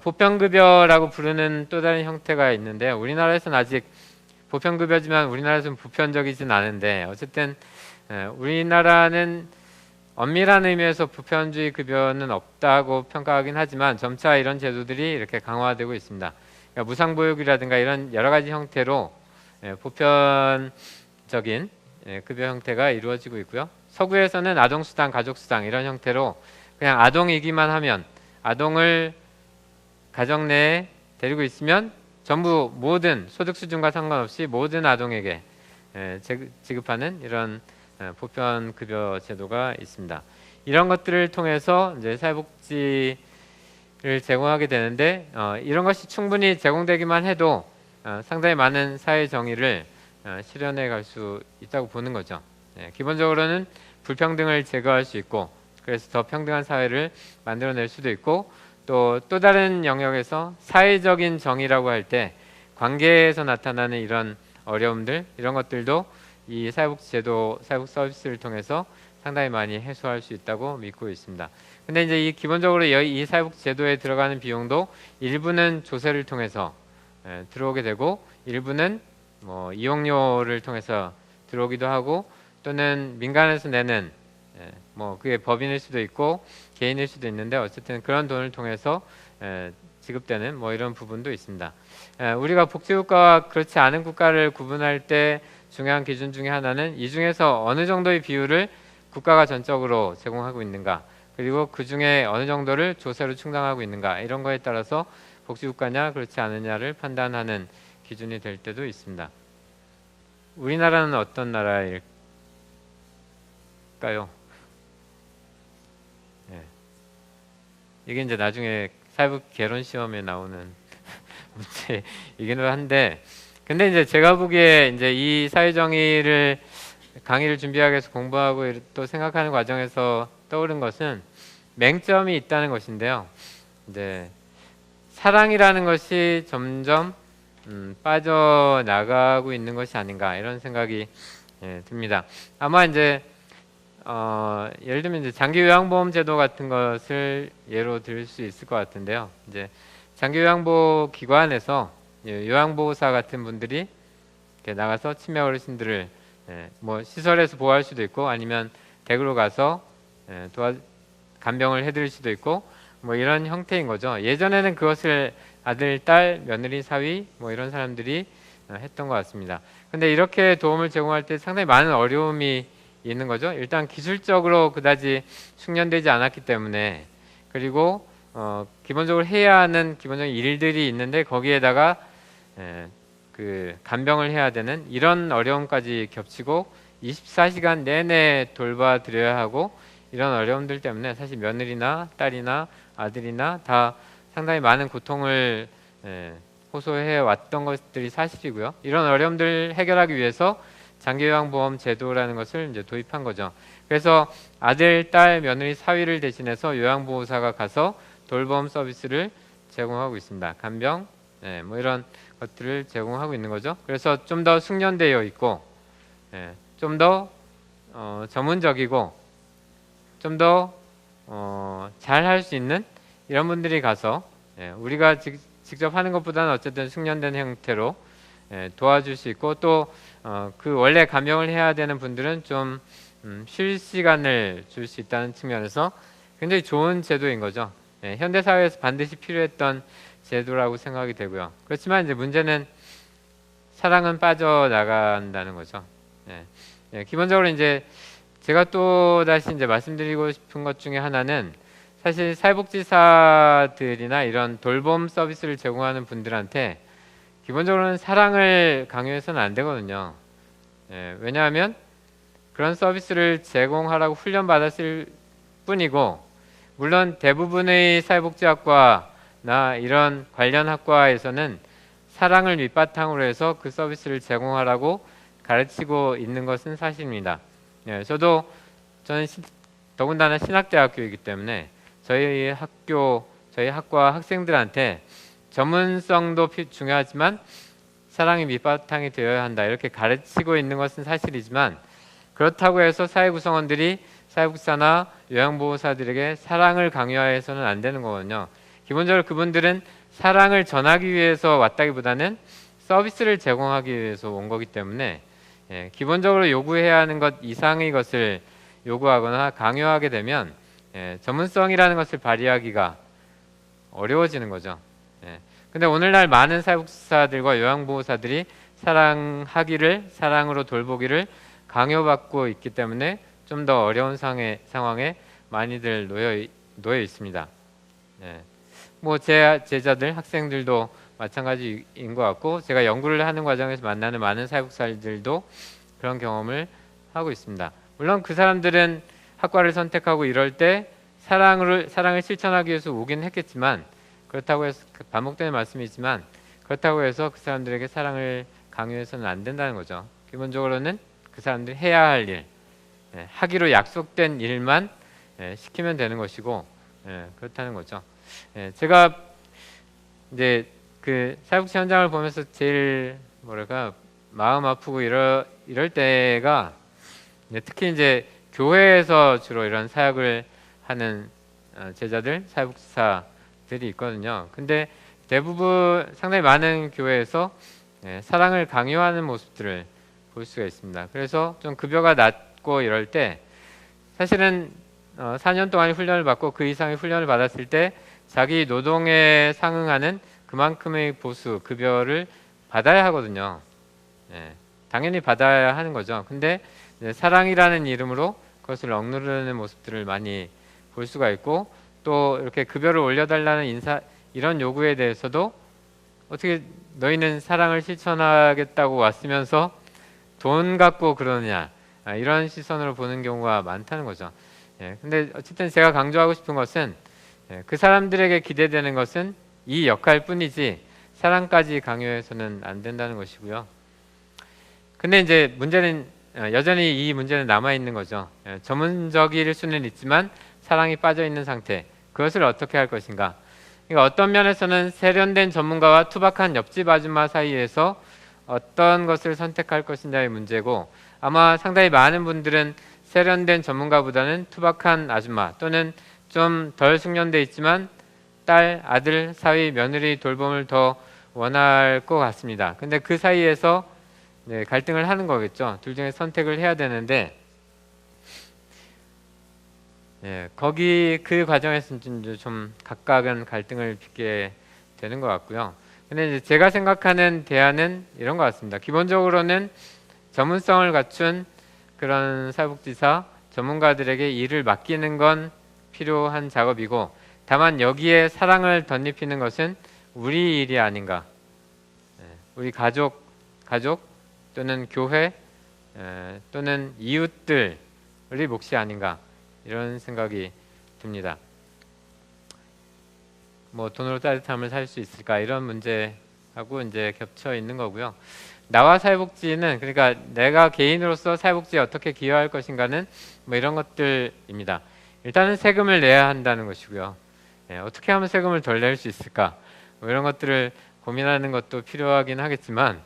보편급여라고 부르는 또 다른 형태가 있는데 우리나라에서는 아직 보편급여지만 우리나라에서는 보편적이진 않은데 어쨌든 우리나라는 엄밀한 의미에서 보편주의 급여는 없다고 평가하긴 하지만 점차 이런 제도들이 이렇게 강화되고 있습니다. 그러니까 무상보육이라든가 이런 여러 가지 형태로 보편적인 급여 형태가 이루어지고 있고요. 서구에서는 아동수당, 가족수당 이런 형태로 그냥 아동이기만 하면 아동을 가정 내에 데리고 있으면 전부 모든 소득 수준과 상관없이 모든 아동에게 지급하는 이런 보편급여 제도가 있습니다. 이런 것들을 통해서 이제 사회복지를 제공하게 되는데 이런 것이 충분히 제공되기만 해도 상당히 많은 사회 정의를 실현해 갈 수 있다고 보는 거죠. 기본적으로는 불평등을 제거할 수 있고 그래서 더 평등한 사회를 만들어낼 수도 있고 또 다른 영역에서 사회적인 정의라고 할 때 관계에서 나타나는 이런 어려움들 이런 것들도 이 사회복지제도, 사회복 서비스를 통해서 상당히 많이 해소할 수 있다고 믿고 있습니다. 근데 이제 이 기본적으로 이 사회복지제도에 들어가는 비용도 일부는 조세를 통해서 들어오게 되고 일부는 뭐 이용료를 통해서 들어오기도 하고 또는 민간에서 내는 뭐 그게 법인일 수도 있고 개인일 수도 있는데 어쨌든 그런 돈을 통해서 지급되는 뭐 이런 부분도 있습니다. 우리가 복지국가와 그렇지 않은 국가를 구분할 때 중요한 기준 중에 하나는 이 중에서 어느 정도의 비율을 국가가 전적으로 제공하고 있는가 그리고 그 중에 어느 정도를 조세로 충당하고 있는가 이런 거에 따라서 복지국가냐 그렇지 않느냐를 판단하는 기준이 될 때도 있습니다. 우리나라는 어떤 나라일까요? 이게 이제 나중에 사회복 개론 시험에 나오는 문제이기도 한데, 근데 이제 제가 보기에 이제 이 사회정의를 강의를 준비하기 위해서 공부하고 또 생각하는 과정에서 떠오른 것은 맹점이 있다는 것인데요. 이제 사랑이라는 것이 점점 빠져나가고 있는 것이 아닌가 이런 생각이 듭니다. 아마 이제 예를 들면 이제 장기요양보험 제도 같은 것을 예로 들 수 있을 것 같은데요. 이제 장기요양보 기관에서 요양보호사 같은 분들이 이렇게 나가서 치매 어르신들을 뭐 시설에서 보호할 수도 있고 아니면 댁으로 가서 간병을 해드릴 수도 있고 뭐 이런 형태인 거죠. 예전에는 그것을 아들, 딸, 며느리, 사위 뭐 이런 사람들이 했던 것 같습니다. 근데 이렇게 도움을 제공할 때 상당히 많은 어려움이 있는 거죠. 일단 기술적으로 그다지 숙련되지 않았기 때문에, 그리고 기본적으로 해야 하는 기본적인 일들이 있는데 거기에다가 그 간병을 해야 되는 이런 어려움까지 겹치고 24시간 내내 돌봐드려야 하고 이런 어려움들 때문에 사실 며느리나 딸이나 아들이나 다 상당히 많은 고통을 호소해 왔던 것들이 사실이고요. 이런 어려움들 해결하기 위해서 장기요양보험 제도라는 것을 이제 도입한 거죠. 그래서 아들, 딸, 며느리, 사위를 대신해서 요양보호사가 가서 돌봄 서비스를 제공하고 있습니다. 간병, 뭐 이런 것들을 제공하고 있는 거죠. 그래서 좀 더 숙련되어 있고, 좀 더 전문적이고, 좀 더 잘 할 수 있는 이런 분들이 가서 우리가 직접 하는 것보다는 어쨌든 숙련된 형태로 도와줄 수 있고, 또 그 원래 간병을 해야 되는 분들은 좀 쉴 시간을 줄 수 있다는 측면에서 굉장히 좋은 제도인 거죠. 현대 사회에서 반드시 필요했던 제도라고 생각이 되고요. 그렇지만 이제 문제는 사랑은 빠져나간다는 거죠. 기본적으로 이제 제가 또 다시 이제 말씀드리고 싶은 것 중에 하나는 사실 사회복지사들이나 이런 돌봄 서비스를 제공하는 분들한테 기본적으로는 사랑을 강요해서는 안 되거든요. 왜냐하면 그런 서비스를 제공하라고 훈련받았을 뿐이고, 물론 대부분의 사회복지학과나 이런 관련 학과에서는 사랑을 밑바탕으로 해서 그 서비스를 제공하라고 가르치고 있는 것은 사실입니다. 저는 더군다나 신학대학교이기 때문에 저희 학과 학생들한테 전문성도 중요하지만 사랑이 밑바탕이 되어야 한다 이렇게 가르치고 있는 것은 사실이지만, 그렇다고 해서 사회 구성원들이 사회복지사나 요양보호사들에게 사랑을 강요해서는 안 되는 거거든요. 기본적으로 그분들은 사랑을 전하기 위해서 왔다기보다는 서비스를 제공하기 위해서 온 거기 때문에 기본적으로 요구해야 하는 것 이상의 것을 요구하거나 강요하게 되면 전문성이라는 것을 발휘하기가 어려워지는 거죠. 근데 오늘날 많은 사회복지사들과 요양보호사들이 사랑으로 돌보기를 강요받고 있기 때문에 좀 더 어려운 상황에 많이들 놓여 있습니다. 뭐 제 제자들, 학생들도 마찬가지인 것 같고, 제가 연구를 하는 과정에서 만나는 많은 사회복지사들도 그런 경험을 하고 있습니다. 물론 그 사람들은 학과를 선택하고 이럴 때 사랑을 실천하기 위해서 오긴 했겠지만, 그렇다고 해서 반복되는 말씀이지만 그렇다고 해서 그 사람들에게 사랑을 강요해서는 안 된다는 거죠. 기본적으로는 그 사람들이 해야 할 일, 하기로 약속된 일만 시키면 되는 것이고, 그렇다는 거죠. 제가 이제 그 사회복지 현장을 보면서 제일 마음 아프고 이럴 때가 특히 이제 교회에서 주로 이런 사역을 하는 제자들, 사회복지사들이 있거든요. 근데 대부분 상당히 많은 교회에서 사랑을 강요하는 모습들을 볼 수가 있습니다. 그래서 좀 급여가 낮고 이럴 때 사실은 4년 동안 훈련을 받고 그 이상의 훈련을 받았을 때 자기 노동에 상응하는 그만큼의 보수, 급여를 받아야 하거든요. 당연히 받아야 하는 거죠. 근데 사랑이라는 이름으로 그것을 억누르는 모습들을 많이 볼 수가 있고, 또 이렇게 급여를 올려달라는 이런 요구에 대해서도 어떻게 너희는 사랑을 실천하겠다고 왔으면서 돈 갖고 그러느냐, 이런 시선으로 보는 경우가 많다는 거죠. 근데 어쨌든 제가 강조하고 싶은 것은 그 사람들에게 기대되는 것은 이 역할뿐이지 사랑까지 강요해서는 안 된다는 것이고요. 근데 이제 문제는 여전히 이 문제는 남아 있는 거죠. 전문적일 수는 있지만 사랑이 빠져 있는 상태. 그것을 어떻게 할 것인가? 그러니까 어떤 면에서는 세련된 전문가와 투박한 옆집 아줌마 사이에서 어떤 것을 선택할 것인가의 문제고, 아마 상당히 많은 분들은 세련된 전문가보다는 투박한 아줌마 또는 좀 덜 숙련돼 있지만 딸, 아들, 사위, 며느리 돌봄을 더 원할 것 같습니다. 근데 그 사이에서 갈등을 하는 거겠죠. 둘 중에 선택을 해야 되는데, 거기 그 과정에서 좀 각각은 갈등을 빚게 되는 것 같고요. 근데 이제 제가 생각하는 대안은 이런 것 같습니다. 기본적으로는 전문성을 갖춘 그런 사회복지사 전문가들에게 일을 맡기는 건 필요한 작업이고, 다만 여기에 사랑을 덧입히는 것은 우리 일이 아닌가. 우리 가족 또는 교회 또는 이웃들의 몫이 아닌가, 이런 생각이 듭니다. 뭐 돈으로 따뜻함을 살 수 있을까, 이런 문제하고 이제 겹쳐 있는 거고요. 나와 사회복지는, 그러니까 내가 개인으로서 사회복지에 어떻게 기여할 것인가는 뭐 이런 것들입니다. 일단은 세금을 내야 한다는 것이고요. 어떻게 하면 세금을 덜 낼 수 있을까, 뭐 이런 것들을 고민하는 것도 필요하긴 하겠지만,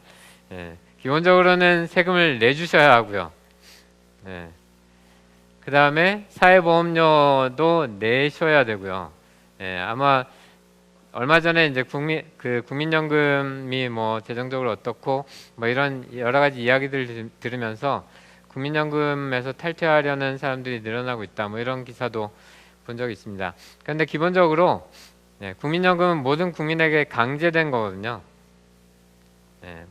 기본적으로는 세금을 내주셔야 하고요. 그 다음에 사회보험료도 내셔야 되고요. 아마 얼마 전에 이제 국민연금이 뭐 재정적으로 어떻고 뭐 이런 여러 가지 이야기들 들으면서 국민연금에서 탈퇴하려는 사람들이 늘어나고 있다, 뭐 이런 기사도 본 적이 있습니다. 그런데 기본적으로 국민연금은 모든 국민에게 강제된 거거든요.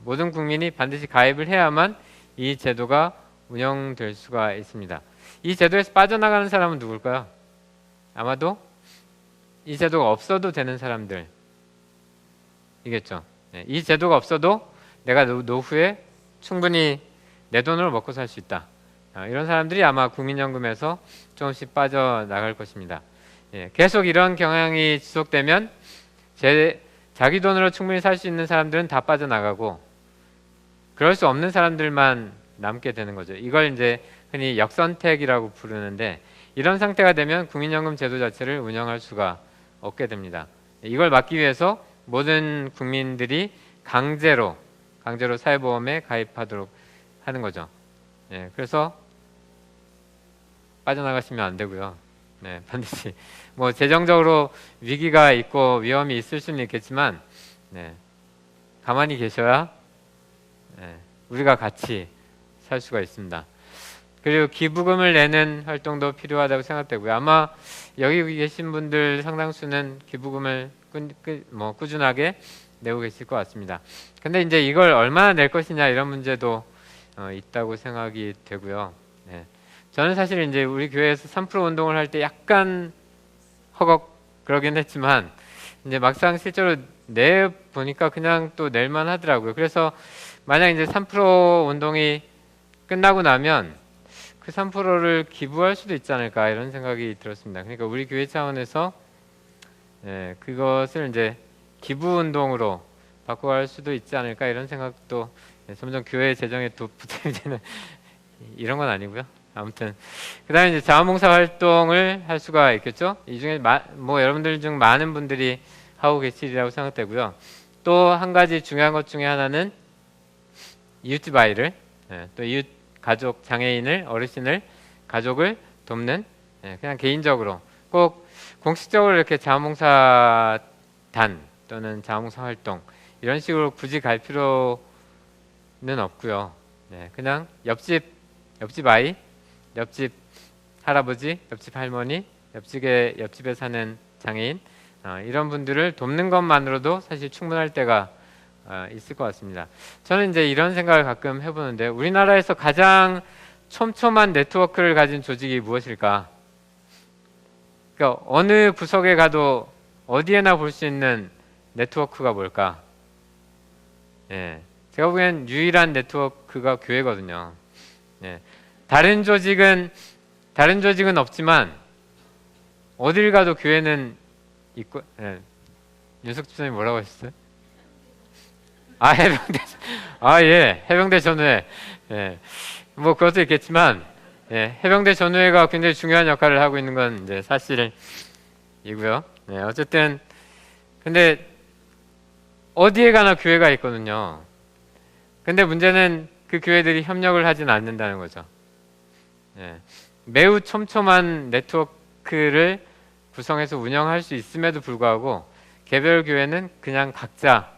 모든 국민이 반드시 가입을 해야만 이 제도가 운영될 수가 있습니다. 이 제도에서 빠져나가는 사람은 누굴까요? 아마도 이 제도가 없어도 되는 사람들이겠죠. 이 제도가 없어도 내가 노후에 충분히 내 돈으로 먹고 살 수 있다, 이런 사람들이 아마 국민연금에서 조금씩 빠져나갈 것입니다. 계속 이런 경향이 지속되면 자기 돈으로 충분히 살 수 있는 사람들은 다 빠져나가고 그럴 수 없는 사람들만 남게 되는 거죠. 이걸 이제 흔히 역선택이라고 부르는데, 이런 상태가 되면 국민연금 제도 자체를 운영할 수가 없게 됩니다. 이걸 막기 위해서 모든 국민들이 강제로 사회보험에 가입하도록 하는 거죠. 그래서 빠져나가시면 안 되고요. 반드시 뭐 재정적으로 위기가 있고 위험이 있을 수는 있겠지만, 가만히 계셔야 우리가 같이 살 수가 있습니다. 그리고 기부금을 내는 활동도 필요하다고 생각되고요. 아마 여기 계신 분들 상당수는 기부금을 꾸준하게 내고 계실 것 같습니다. 근데 이제 이걸 얼마나 낼 것이냐, 이런 문제도 있다고 생각이 되고요. 저는 사실 이제 우리 교회에서 3% 운동을 할 때 약간 허걱 그러긴 했지만, 이제 막상 실제로 내 보니까 그냥 또 낼만 하더라고요. 그래서 만약 이제 3% 운동이 끝나고 나면 그 3%를 기부할 수도 있지 않을까, 이런 생각이 들었습니다. 그러니까 우리 교회 차원에서 그것을 이제 기부 운동으로 바꿔갈 수도 있지 않을까, 이런 생각도 점점 교회 재정에 또 부담이 되는 이런 건 아니고요. 아무튼 그다음에 이제 자원봉사 활동을 할 수가 있겠죠. 이 중에 뭐 여러분들 중 많은 분들이 하고 계시리라고 생각되고요. 또 한 가지 중요한 것 중에 하나는 이웃집 아이를, 또 이웃 가족, 장애인을, 어르신을, 가족을 돕는, 그냥 개인적으로 꼭 공식적으로 이렇게 자원봉사단 또는 자원봉사 활동 이런 식으로 굳이 갈 필요는 없고요. 그냥 옆집 아이, 옆집 할아버지, 옆집 할머니, 옆집에 사는 장애인, 이런 분들을 돕는 것만으로도 사실 충분할 때가 있을 것 같습니다. 저는 이제 이런 생각을 가끔 해보는데, 우리나라에서 가장 촘촘한 네트워크를 가진 조직이 무엇일까? 그러니까 어느 구석에 가도 어디에나 볼 수 있는 네트워크가 뭘까? 제가 보기엔 유일한 네트워크가 교회거든요. 다른 조직은 없지만 어딜 가도 교회는 있고. 윤석 집사님 뭐라고 하셨어요? 해병대. 예. 해병대 전우회. 예. 뭐 그것도 있겠지만 예. 해병대 전우회가 굉장히 중요한 역할을 하고 있는 건 이제 사실이고요. 네, 어쨌든 근데 어디에 가나 교회가 있거든요. 근데 문제는 그 교회들이 협력을 하진 않는다는 거죠. 예. 매우 촘촘한 네트워크를 구성해서 운영할 수 있음에도 불구하고 개별 교회는 그냥 각자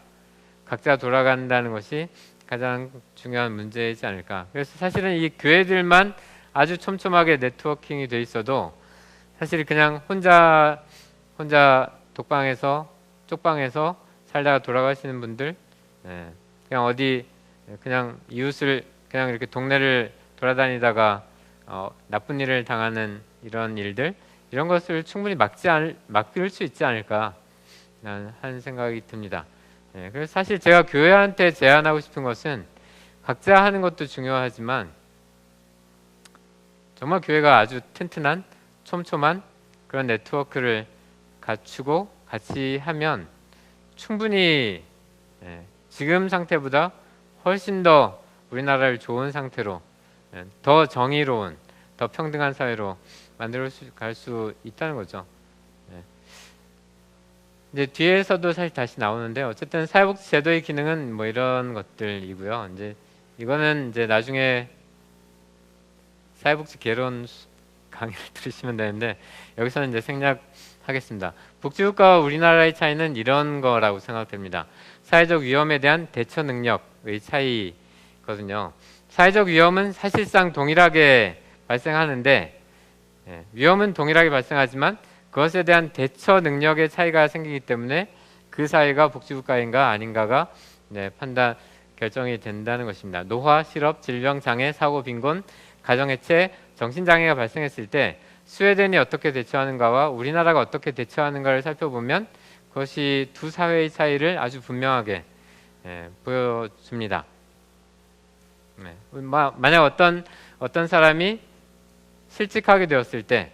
돌아간다는 것이 가장 중요한 문제이지 않을까. 그래서 사실은 이 교회들만 아주 촘촘하게 네트워킹이 돼 있어도 사실 그냥 혼자 독방에서 쪽방에서 살다가 돌아가시는 분들, 예, 그냥 어디 그냥 이웃을 그냥 이렇게 동네를 돌아다니다가 나쁜 일을 당하는 이런 일들, 이런 것을 충분히 막을 수 있지 않을까 하는 생각이 듭니다. 예, 그래서 사실 제가 교회한테 제안하고 싶은 것은 각자 하는 것도 중요하지만 정말 교회가 아주 튼튼한 촘촘한 그런 네트워크를 갖추고 같이 하면 충분히 지금 상태보다 훨씬 더 우리나라를 좋은 상태로 더 정의로운, 더 평등한 사회로 만들어 갈 수 있다는 거죠. 이제 뒤에서도 사실 다시 나오는데 어쨌든 사회복지 제도의 기능은 뭐 이런 것들이고요. 이제 이거는 이제 나중에 사회복지 개론 강의를 들으시면 되는데 여기서는 이제 생략하겠습니다. 복지국가와 우리나라의 차이는 이런 거라고 생각됩니다. 사회적 위험에 대한 대처 능력의 차이거든요. 사회적 위험은 사실상 동일하게 발생하는데 위험은 동일하게 발생하지만 그것에 대한 대처 능력의 차이가 생기기 때문에 그 사회가 복지국가인가 아닌가가 결정이 된다는 것입니다. 노화, 실업, 질병, 장애, 사고, 빈곤, 가정해체, 정신장애가 발생했을 때 스웨덴이 어떻게 대처하는가와 우리나라가 어떻게 대처하는가를 살펴보면 그것이 두 사회의 차이를 아주 분명하게 보여줍니다. 만약 어떤 사람이 실직하게 되었을 때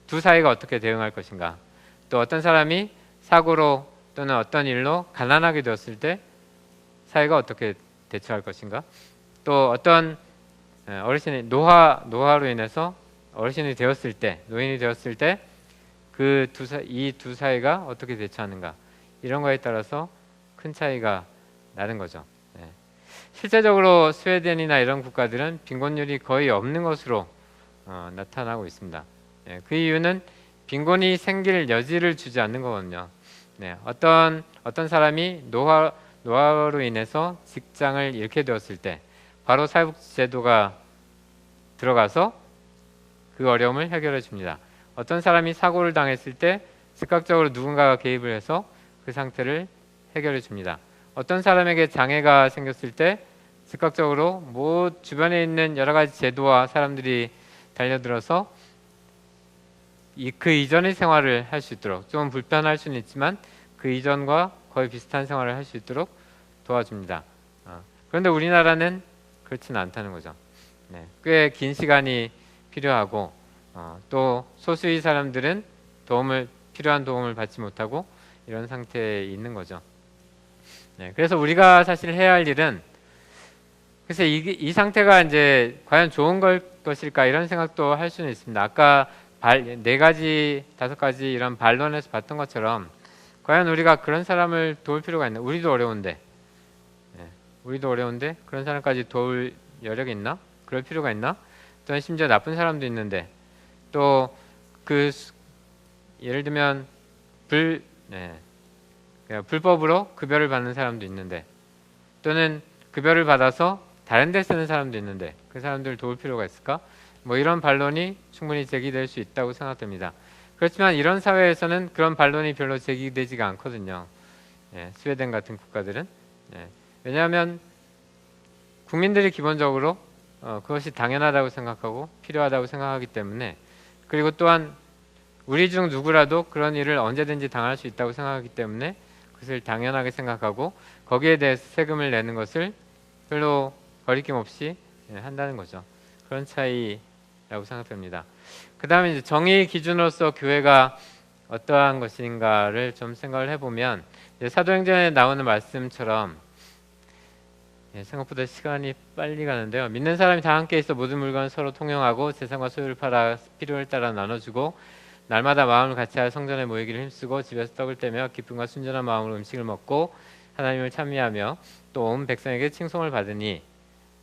두 사회가 어떻게 대응할 것인가, 또 어떤 사람이 사고로 또는 어떤 일로 가난하게 되었을 때 사회가 어떻게 대처할 것인가, 또 어떤 어르신이 노화로 인해서 어르신이 되었을 때, 노인이 되었을 때 이 두 사회가 어떻게 대처하는가, 이런 거에 따라서 큰 차이가 나는 거죠. 실제적으로 스웨덴이나 이런 국가들은 빈곤율이 거의 없는 것으로 나타나고 있습니다. 그 이유는 빈곤이 생길 여지를 주지 않는 거거든요. 어떤 사람이 노화로 인해서 직장을 잃게 되었을 때 바로 사회복지 제도가 들어가서 그 어려움을 해결해 줍니다. 어떤 사람이 사고를 당했을 때 즉각적으로 누군가가 개입을 해서 그 상태를 해결해 줍니다. 어떤 사람에게 장애가 생겼을 때 즉각적으로 주변에 있는 여러 가지 제도와 사람들이 달려들어서 그 이전의 생활을 할 수 있도록, 좀 불편할 수는 있지만 그 이전과 거의 비슷한 생활을 할 수 있도록 도와줍니다. 그런데 우리나라는 그렇지는 않다는 거죠. 꽤 긴 시간이 필요하고 또 소수의 사람들은 필요한 도움을 받지 못하고 이런 상태에 있는 거죠. 그래서 우리가 사실 해야 할 일은, 그래서 이 상태가 이제 과연 좋은 것일까 이런 생각도 할 수는 있습니다. 아까 4가지, 5가지 이런 반론에서 봤던 것처럼 과연 우리가 그런 사람을 도울 필요가 있나? 우리도 어려운데 그런 사람까지 도울 여력이 있나? 그럴 필요가 있나? 또는 심지어 나쁜 사람도 있는데, 또 예를 들면 불법으로 급여를 받는 사람도 있는데, 또는 급여를 받아서 다른 데 쓰는 사람도 있는데 그 사람들을 도울 필요가 있을까? 이런 반론이 충분히 제기될 수 있다고 생각됩니다. 그렇지만 이런 사회에서는 그런 반론이 별로 제기되지가 않거든요. 스웨덴 같은 국가들은. 왜냐하면 국민들이 기본적으로 그것이 당연하다고 생각하고 필요하다고 생각하기 때문에, 그리고 또한 우리 중 누구라도 그런 일을 언제든지 당할 수 있다고 생각하기 때문에 그것을 당연하게 생각하고 거기에 대해서 세금을 내는 것을 별로 거리낌 없이 한다는 거죠. 그런 차이라고 생각됩니다. 그 다음에 이제 정의 기준으로서 교회가 어떠한 것인가를 좀 생각을 해보면 사도행전에 나오는 말씀처럼 생각보다 시간이 빨리 가는데요. 믿는 사람이 다 함께 있어 모든 물건을 서로 통용하고 재산과 소유를 팔아 필요에 따라 나눠주고 날마다 마음을 같이하여 성전에 모이기를 힘쓰고 집에서 떡을 떼며 기쁨과 순전한 마음으로 음식을 먹고 하나님을 찬미하며 또 온 백성에게 칭송을 받으니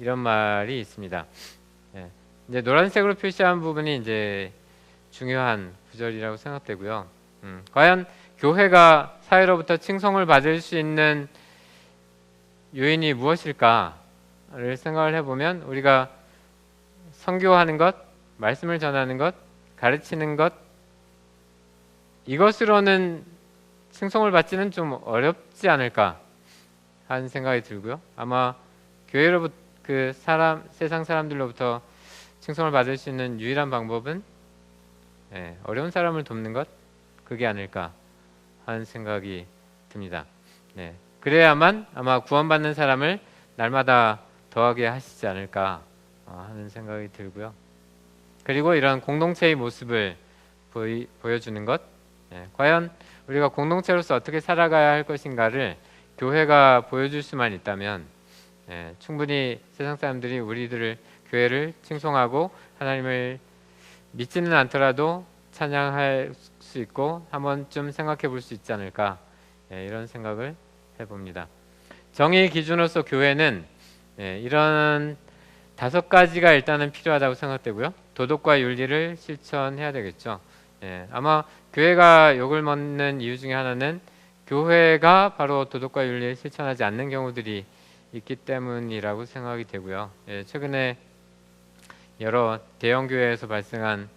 이런 말이 있습니다. 이제 노란색으로 표시한 부분이 이제 중요한 구절이라고 생각되고요. 과연 교회가 사회로부터 칭송을 받을 수 있는 요인이 무엇일까를 생각을 해보면 우리가 선교하는 것, 말씀을 전하는 것, 가르치는 것 이것으로는 칭송을 받지는 좀 어렵지 않을까 하는 생각이 들고요. 아마 교회로부터 세상 사람들로부터 칭송을 받을 수 있는 유일한 방법은 어려운 사람을 돕는 것 그게 아닐까 하는 생각이 듭니다. 그래야만 아마 구원받는 사람을 날마다 더하게 하시지 않을까 하는 생각이 들고요. 그리고 이런 공동체의 모습을 보여주는 것, 과연 우리가 공동체로서 어떻게 살아가야 할 것인가를 교회가 보여줄 수만 있다면 충분히 세상 사람들이 우리들을 교회를 칭송하고 하나님을 믿지는 않더라도 찬양할 수 있고 한 번쯤 생각해 볼 수 있지 않을까 이런 생각을 해봅니다. 정의 기준으로서 교회는 이런 5가지가 일단은 필요하다고 생각되고요. 도덕과 윤리를 실천해야 되겠죠. 아마 교회가 욕을 먹는 이유 중에 하나는 교회가 바로 도덕과 윤리를 실천하지 않는 경우들이 있기 때문이라고 생각이 되고요. 최근에 여러 대형 교회에서 발생한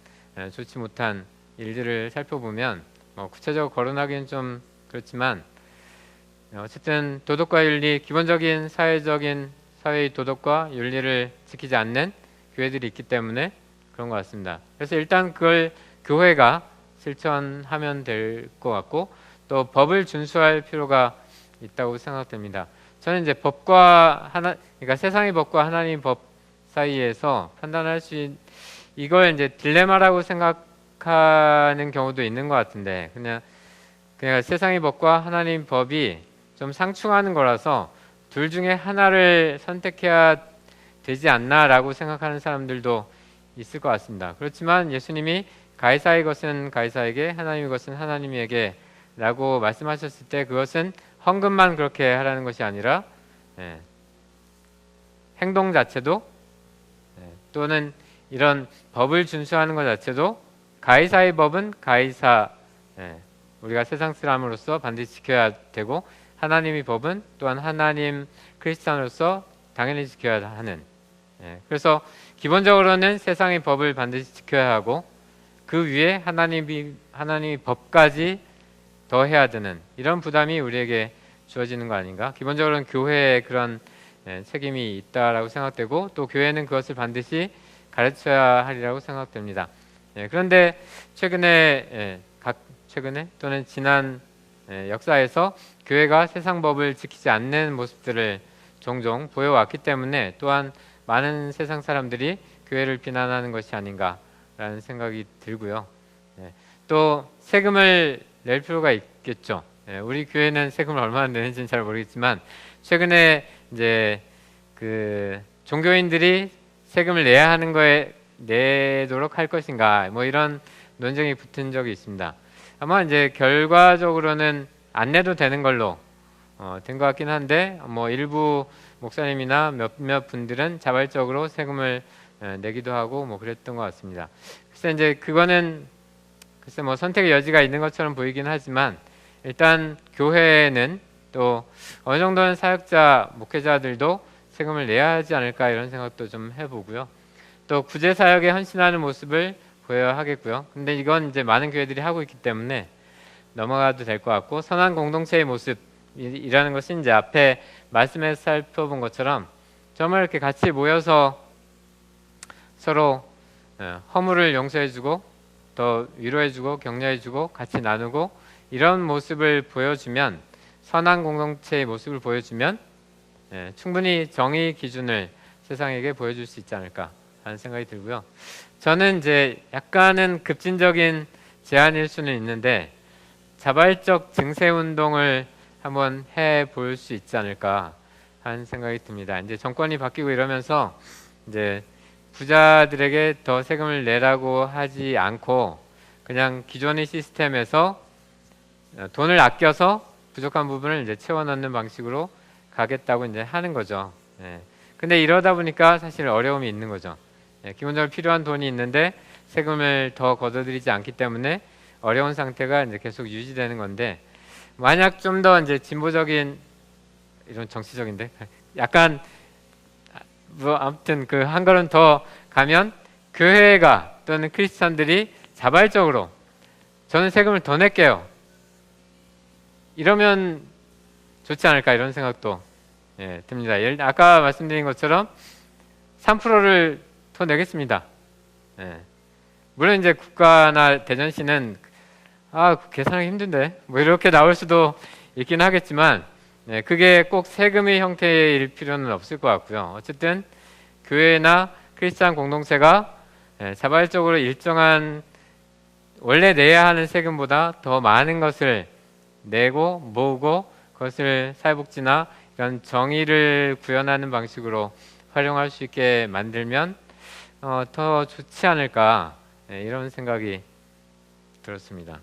좋지 못한 일들을 살펴보면 구체적으로 거론하기는 좀 그렇지만 어쨌든 도덕과 윤리, 기본적인 사회의 도덕과 윤리를 지키지 않는 교회들이 있기 때문에 그런 것 같습니다. 그래서 일단 그걸 교회가 실천하면 될 것 같고 또 법을 준수할 필요가 있다고 생각됩니다. 저는 이제 그러니까 세상의 법과 하나님의 법 사이에서 판단할 수 이걸 이제 딜레마라고 생각하는 경우도 있는 것 같은데 그냥 세상의 법과 하나님의 법이 좀 상충하는 거라서 둘 중에 하나를 선택해야 되지 않나라고 생각하는 사람들도 있을 것 같습니다. 그렇지만 예수님이 가이사의 것은 가이사에게 하나님의 것은 하나님에게 라고 말씀하셨을 때 그것은 헌금만 그렇게 하라는 것이 아니라 행동 자체도 또는 이런 법을 준수하는 것 자체도 가이사의 법은 가이사 우리가 세상 사람으로서 반드시 지켜야 되고 하나님의 법은 또한 하나님 크리스찬으로서 당연히 지켜야 하는 그래서 기본적으로는 세상의 법을 반드시 지켜야 하고 그 위에 하나님의 법까지 더 해야 되는 이런 부담이 우리에게 주어지는 거 아닌가? 기본적으로는 교회에 그런 책임이 있다라고 생각되고 또 교회는 그것을 반드시 가르쳐야 하리라고 생각됩니다. 그런데 최근에 또는 지난 역사에서 교회가 세상 법을 지키지 않는 모습들을 종종 보여왔기 때문에 또한 많은 세상 사람들이 교회를 비난하는 것이 아닌가라는 생각이 들고요. 또 세금을 낼 필요가 있겠죠. 우리 교회는 세금을 얼마나 내는지는 잘 모르겠지만 최근에 이제 그 종교인들이 세금을 내야 하는 거에 내도록 할 것인가 뭐 이런 논쟁이 붙은 적이 있습니다. 아마 이제 결과적으로는 안 내도 되는 걸로 된 것 같긴 한데 뭐 일부 목사님이나 몇몇 분들은 자발적으로 세금을 내기도 하고 뭐 그랬던 것 같습니다. 그래서 이제 그거는 글쎄 뭐 선택의 여지가 있는 것처럼 보이긴 하지만 일단 교회는 또 어느 정도는 사역자, 목회자들도 세금을 내야 하지 않을까 이런 생각도 좀 해보고요. 또 구제 사역에 헌신하는 모습을 보여야 하겠고요. 근데 이건 이제 많은 교회들이 하고 있기 때문에 넘어가도 될 것 같고 선한 공동체의 모습이라는 것은 이제 앞에 말씀에서 살펴본 것처럼 정말 이렇게 같이 모여서 서로 허물을 용서해주고 더 위로해주고 격려해주고 같이 나누고 이런 모습을 보여주면 선한 공동체의 모습을 보여주면 충분히 정의 기준을 세상에게 보여줄 수 있지 않을까 하는 생각이 들고요. 저는 이제 약간은 급진적인 제안일 수는 있는데 자발적 증세 운동을 한번 해볼 수 있지 않을까 하는 생각이 듭니다. 이제 정권이 바뀌고 이러면서 이제 부자들에게 더 세금을 내라고 하지 않고 그냥 기존의 시스템에서 돈을 아껴서 부족한 부분을 이제 채워 넣는 방식으로 가겠다고 이제 하는 거죠. 예. 근데 이러다 보니까 사실 어려움이 있는 거죠. 예. 기본적으로 필요한 돈이 있는데 세금을 더 걷어들이지 않기 때문에 어려운 상태가 이제 계속 유지되는 건데, 만약 좀 더 이제 진보적인, 이런 정치적인데 약간 뭐 아무튼 그 한 걸음 더 가면 교회가 또는 크리스찬들이 자발적으로 저는 세금을 더 낼게요, 이러면 좋지 않을까, 이런 생각도 듭니다. 아까 말씀드린 것처럼 3%를 더 내겠습니다. 물론 이제 국가나 대전시는 계산하기 힘든데 뭐 이렇게 나올 수도 있긴 하겠지만, 그게 꼭 세금의 형태일 필요는 없을 것 같고요. 어쨌든 교회나 크리스찬 공동체가 자발적으로 일정한 원래 내야 하는 세금보다 더 많은 것을 내고 모으고 그것을 사회복지나 이런 정의를 구현하는 방식으로 활용할 수 있게 만들면 더 좋지 않을까, 이런 생각이 들었습니다.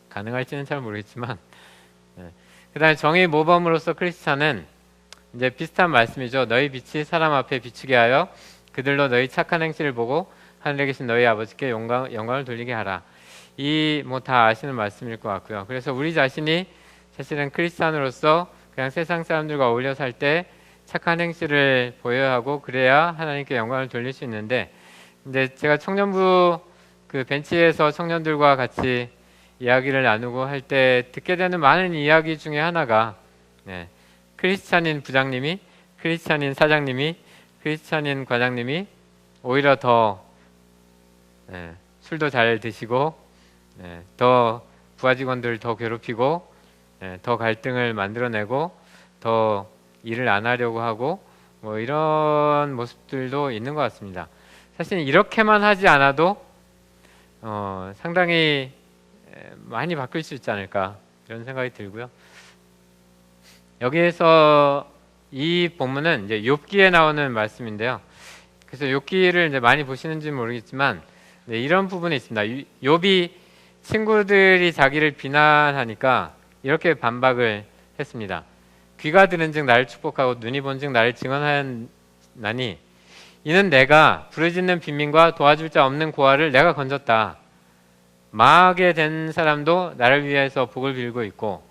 가능할지는 잘 모르겠지만, 그 다음에 정의 모범으로서 크리스찬은 이제 비슷한 말씀이죠. 너희 빛이 사람 앞에 비추게 하여 그들로 너희 착한 행실을 보고 하늘에 계신 너희 아버지께 영광을 돌리게 하라. 이 뭐 다 아시는 말씀일 것 같고요. 그래서 우리 자신이 사실은 크리스찬으로서 그냥 세상 사람들과 어울려 살 때 착한 행실을 보여야 하고, 그래야 하나님께 영광을 돌릴 수 있는데, 이제 제가 청년부 그 벤치에서 청년들과 같이 이야기를 나누고 할 때 듣게 되는 많은 이야기 중에 하나가, 크리스찬인 부장님이, 크리스찬인 사장님이, 크리스찬인 과장님이 오히려 더 술도 잘 드시고 더 부하 직원들을 더 괴롭히고 더 갈등을 만들어내고 더 일을 안 하려고 하고 뭐 이런 모습들도 있는 것 같습니다. 사실 이렇게만 하지 않아도 상당히 많이 바뀔 수 있지 않을까, 이런 생각이 들고요. 여기에서 이 본문은 이제 욥기에 나오는 말씀인데요. 그래서 욥기를 이제 많이 보시는지는 모르겠지만, 이런 부분이 있습니다. 욥이 친구들이 자기를 비난하니까 이렇게 반박을 했습니다. 귀가 들은즉 나를 축복하고 눈이 본즉 나를 증언하였나니 이는 내가 부르짖는 빈민과 도와줄 자 없는 고아를 내가 건졌다. 망하게 된 사람도 나를 위해서 복을 빌고 있고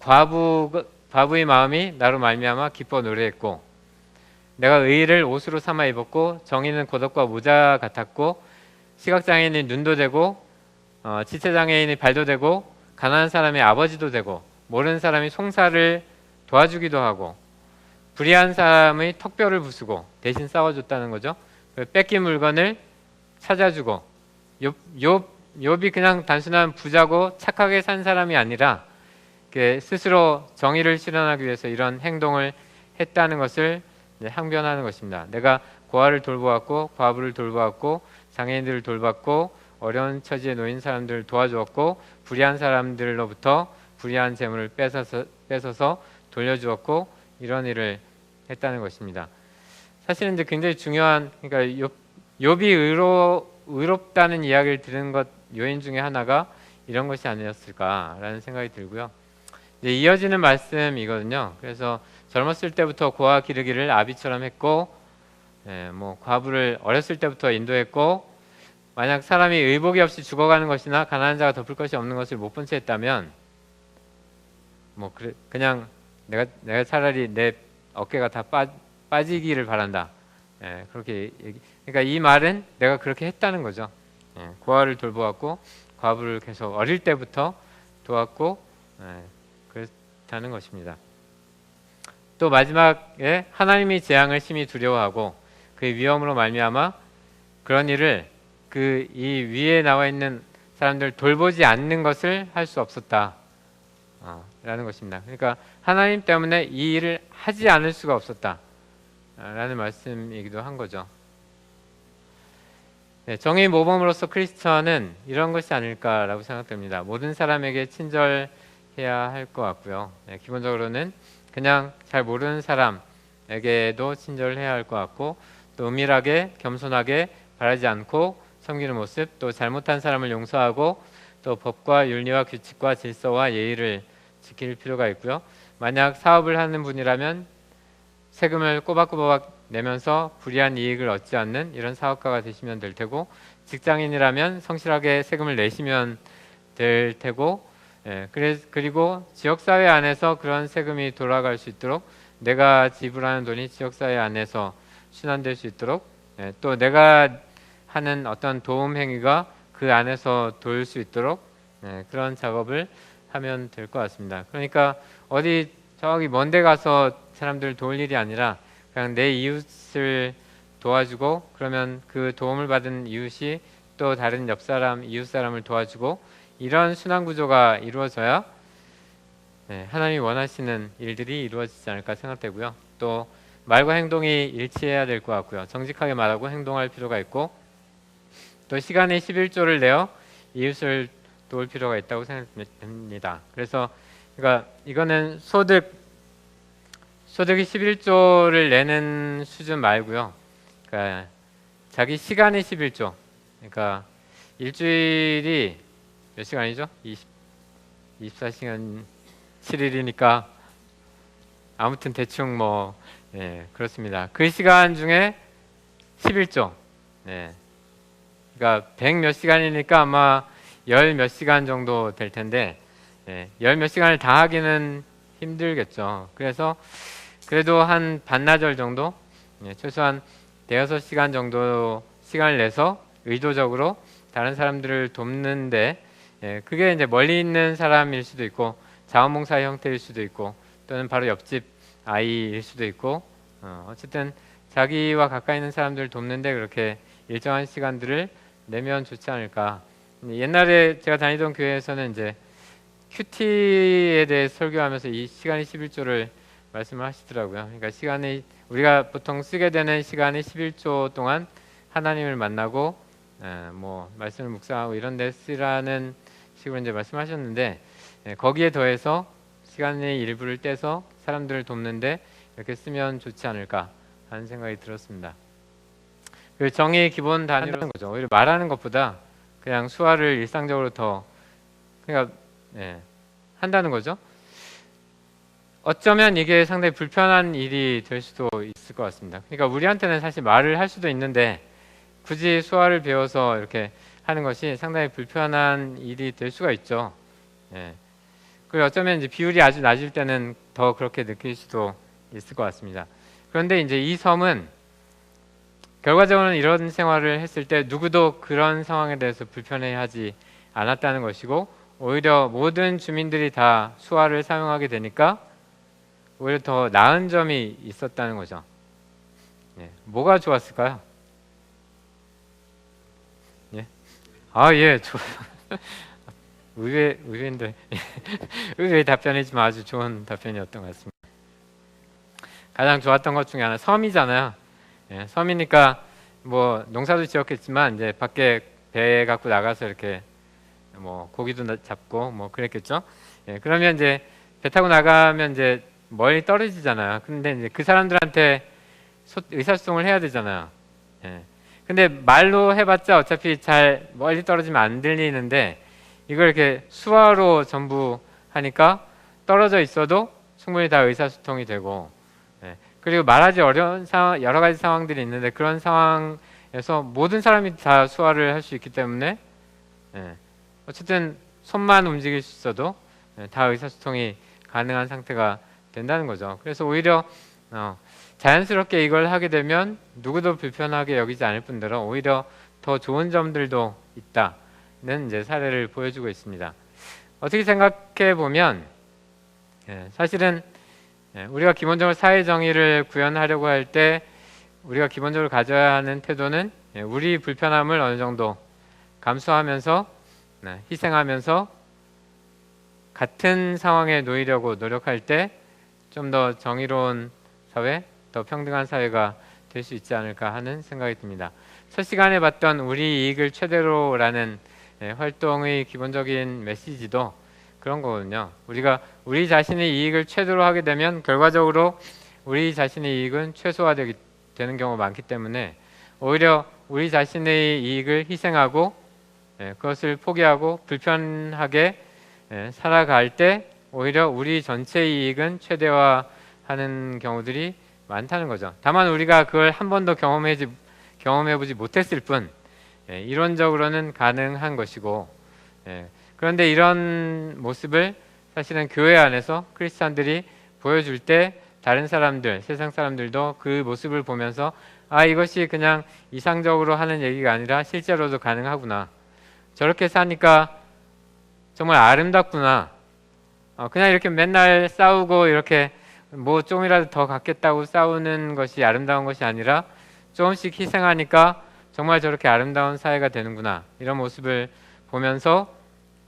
과부의 마음이 나로 말미암아 기뻐 노래했고, 내가 의의를 옷으로 삼아 입었고 정의는 겉옷과 모자 같았고 시각장애인이 눈도 되고 지체장애인이 발도 되고 가난한 사람의 아버지도 되고 모르는 사람이 송사를 도와주기도 하고 불의한 사람의 턱뼈를 부수고 대신 싸워줬다는 거죠. 뺏긴 물건을 찾아주고, 욥이 그냥 단순한 부자고 착하게 산 사람이 아니라 스스로 정의를 실현하기 위해서 이런 행동을 했다는 것을 항변하는 것입니다. 내가 고아를 돌보았고 과부를 돌보았고 장애인들을 돌봤고 어려운 처지에 놓인 사람들을 도와주었고 불의한 사람들로부터 불의한 재물을 뺏어서 돌려주었고, 이런 일을 했다는 것입니다. 사실은 이제 굉장히 중요한, 그러니까 욥이 의롭다는 이야기를 들은 것 요인 중에 하나가 이런 것이 아니었을까라는 생각이 들고요. 이제 이어지는 말씀이거든요. 그래서 젊었을 때부터 고아 기르기를 아비처럼 했고, 뭐 과부를 어렸을 때부터 인도했고, 만약 사람이 의복이 없이 죽어가는 것이나 가난한 자가 덮을 것이 없는 것을 못 본 채 했다면, 뭐 그냥 내가 차라리 내 어깨가 다 빠지기를 바란다. 그렇게 그러니까 이 말은 내가 그렇게 했다는 거죠. 고아를 돌보았고 과부를 계속 어릴 때부터 도왔고 그렇다는 것입니다. 또 마지막에 하나님의 재앙을 심히 두려워하고 그의 위험으로 말미암아 그런 일을 이 위에 나와 있는 사람들 돌보지 않는 것을 할 수 없었다 라는 것입니다. 그러니까 하나님 때문에 이 일을 하지 않을 수가 없었다 라는 말씀이기도 한 거죠. 네, 정의 모범으로서 크리스천은 이런 것이 아닐까라고 생각됩니다. 모든 사람에게 친절해야 할 것 같고요. 네, 기본적으로는 그냥 잘 모르는 사람에게도 친절해야 할 것 같고, 또 은밀하게 겸손하게 바라지 않고 섬기는 모습, 또 잘못한 사람을 용서하고, 또 법과 윤리와 규칙과 질서와 예의를 지킬 필요가 있고요. 만약 사업을 하는 분이라면 세금을 꼬박꼬박 내면서 불이한 이익을 얻지 않는 이런 사업가가 되시면 될 테고, 직장인이라면 성실하게 세금을 내시면 될 테고, 그리고 지역사회 안에서 그런 세금이 돌아갈 수 있도록, 내가 지불하는 돈이 지역사회 안에서 순환될 수 있도록, 또 내가 하는 어떤 도움 행위가 그 안에서 돌 수 있도록 그런 작업을 하면 될 것 같습니다. 그러니까 어디 저기 먼데 가서 사람들 도울 일이 아니라 그냥 내 이웃을 도와주고, 그러면 그 도움을 받은 이웃이 또 다른 옆 사람, 이웃 사람을 도와주고, 이런 순환 구조가 이루어져야 하나님이 원하시는 일들이 이루어지지 않을까 생각되고요. 또 말과 행동이 일치해야 될 것 같고요. 정직하게 말하고 행동할 필요가 있고, 또 시간의 11조를 내어 이웃을 도울 필요가 있다고 생각됩니다. 그래서 그러니까 이거는 소득이 11조를 내는 수준 말고요. 그러니까 자기 시간의 11조. 그러니까 일주일이 몇 시간이죠? 24시간 7일이니까 아무튼 대충 그렇습니다. 그 시간 중에 11조. 그러니까 100 몇 시간이니까 아마 10 몇 시간 정도 될 텐데 10 몇 시간을 다 하기는 힘들겠죠. 그래서 그래도 한 반나절 정도, 최소한 5-6시간 정도 시간을 내서 의도적으로 다른 사람들을 돕는데, 그게 이제 멀리 있는 사람일 수도 있고 자원봉사의 형태일 수도 있고, 또는 바로 옆집 아이일 수도 있고, 어쨌든 자기와 가까이 있는 사람들을 돕는데 그렇게 일정한 시간들을 내면 좋지 않을까. 옛날에 제가 다니던 교회에서는 이제 큐티에 대해 설교하면서 이 시간이 11조를 말씀을 하시더라고요. 그러니까 시간이 우리가 보통 쓰게 되는 시간이 11조 동안 하나님을 만나고 말씀을 묵상하고 이런 데 쓰라는 식으로 이제 말씀하셨는데, 거기에 더해서 시간의 일부를 떼서 사람들을 돕는데 이렇게 쓰면 좋지 않을까 하는 생각이 들었습니다. 그 정의의 기본 단위로는 거죠. 오히려 말하는 것보다 그냥 수화를 일상적으로 더 그러니까 한다는 거죠. 어쩌면 이게 상당히 불편한 일이 될 수도 있을 것 같습니다. 그러니까 우리한테는 사실 말을 할 수도 있는데 굳이 수화를 배워서 이렇게 하는 것이 상당히 불편한 일이 될 수가 있죠. 그리고 어쩌면 이제 비율이 아주 낮을 때는 더 그렇게 느낄 수도 있을 것 같습니다. 그런데 이제 이 섬은 결과적으로는 이런 생활을 했을 때 누구도 그런 상황에 대해서 불편해하지 않았다는 것이고, 오히려 모든 주민들이 다 수화를 사용하게 되니까 오히려 더 나은 점이 있었다는 거죠. 뭐가 좋았을까요? 의외인데 의외의 답변이지만 아주 좋은 답변이었던 것 같습니다. 가장 좋았던 것 중에 하나 섬이잖아요. 섬이니까 뭐 농사도 지었겠지만 이제 밖에 배 갖고 나가서 이렇게 뭐 고기도 잡고 뭐 그랬겠죠. 그러면 이제 배 타고 나가면 이제 멀리 떨어지잖아요. 근데 이제 그 사람들한테 의사소통을 해야 되잖아요. 근데 말로 해봤자 어차피 잘 멀리 떨어지면 안 들리는데, 이걸 이렇게 수화로 전부 하니까 떨어져 있어도 충분히 다 의사소통이 되고, 그리고 말하기 어려운 상황, 여러 가지 상황들이 있는데 그런 상황에서 모든 사람이 다 수화를 할 수 있기 때문에 어쨌든 손만 움직일 수 있어도 다 의사소통이 가능한 상태가 된다는 거죠. 그래서 오히려 자연스럽게 이걸 하게 되면 누구도 불편하게 여기지 않을 뿐더러 오히려 더 좋은 점들도 있다는 이제 사례를 보여주고 있습니다. 어떻게 생각해 보면 사실은 우리가 기본적으로 사회 정의를 구현하려고 할 때 우리가 기본적으로 가져야 하는 태도는 우리 불편함을 어느 정도 감수하면서 희생하면서 같은 상황에 놓이려고 노력할 때 좀 더 정의로운 사회, 더 평등한 사회가 될 수 있지 않을까 하는 생각이 듭니다. 첫 시간에 봤던 우리 이익을 최대로라는 활동의 기본적인 메시지도 그런 거거든요. 우리가 우리 자신의 이익을 최대로 하게 되면 결과적으로 우리 자신의 이익은 최소화되는 경우가 많기 때문에 오히려 우리 자신의 이익을 희생하고 그것을 포기하고 불편하게 살아갈 때 오히려 우리 전체의 이익은 최대화하는 경우들이 많다는 거죠. 다만 우리가 그걸 한 번도 경험해보지 못했을 뿐 이론적으로는 가능한 것이고, 그런데 이런 모습을 사실은 교회 안에서 크리스찬들이 보여줄 때 다른 사람들, 세상 사람들도 그 모습을 보면서 아, 이것이 그냥 이상적으로 하는 얘기가 아니라 실제로도 가능하구나. 저렇게 사니까 정말 아름답구나. 그냥 이렇게 맨날 싸우고 이렇게 뭐 좀이라도 더 갖겠다고 싸우는 것이 아름다운 것이 아니라 조금씩 희생하니까 정말 저렇게 아름다운 사회가 되는구나. 이런 모습을 보면서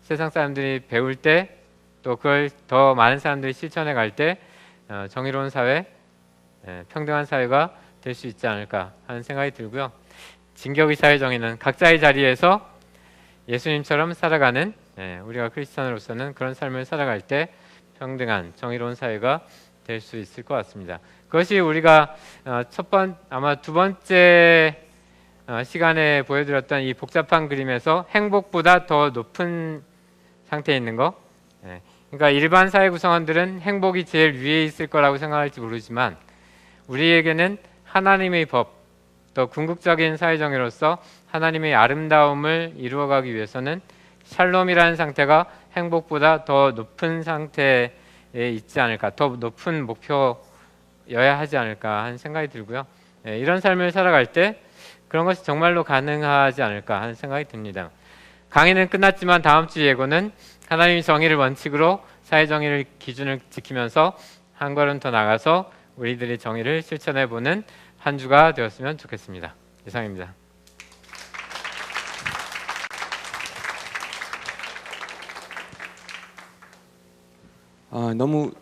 세상 사람들이 배울 때 또 그걸 더 많은 사람들이 실천해 갈 때 정의로운 사회, 평등한 사회가 될 수 있지 않을까 하는 생각이 들고요. 진격의 사회 정의는 각자의 자리에서 예수님처럼 살아가는, 우리가 크리스찬으로서는 그런 삶을 살아갈 때 평등한 정의로운 사회가 될 수 있을 것 같습니다. 그것이 우리가 아마 두 번째 시간에 보여드렸던 이 복잡한 그림에서 행복보다 더 높은 상태에 있는 거, 그러니까 일반 사회 구성원들은 행복이 제일 위에 있을 거라고 생각할지 모르지만 우리에게는 하나님의 법, 또 궁극적인 사회정의로서 하나님의 아름다움을 이루어가기 위해서는 샬롬이라는 상태가 행복보다 더 높은 상태에 있지 않을까, 더 높은 목표여야 하지 않을까 하는 생각이 들고요. 이런 삶을 살아갈 때 그런 것이 정말로 가능하지 않을까 하는 생각이 듭니다. 강의는 끝났지만 다음 주 예고는 하나님의 정의를 원칙으로 사회정의를 기준을 지키면서 한 걸음 더 나가서 우리들의 정의를 실천해보는 한 주가 되었으면 좋겠습니다. 이상입니다. 너무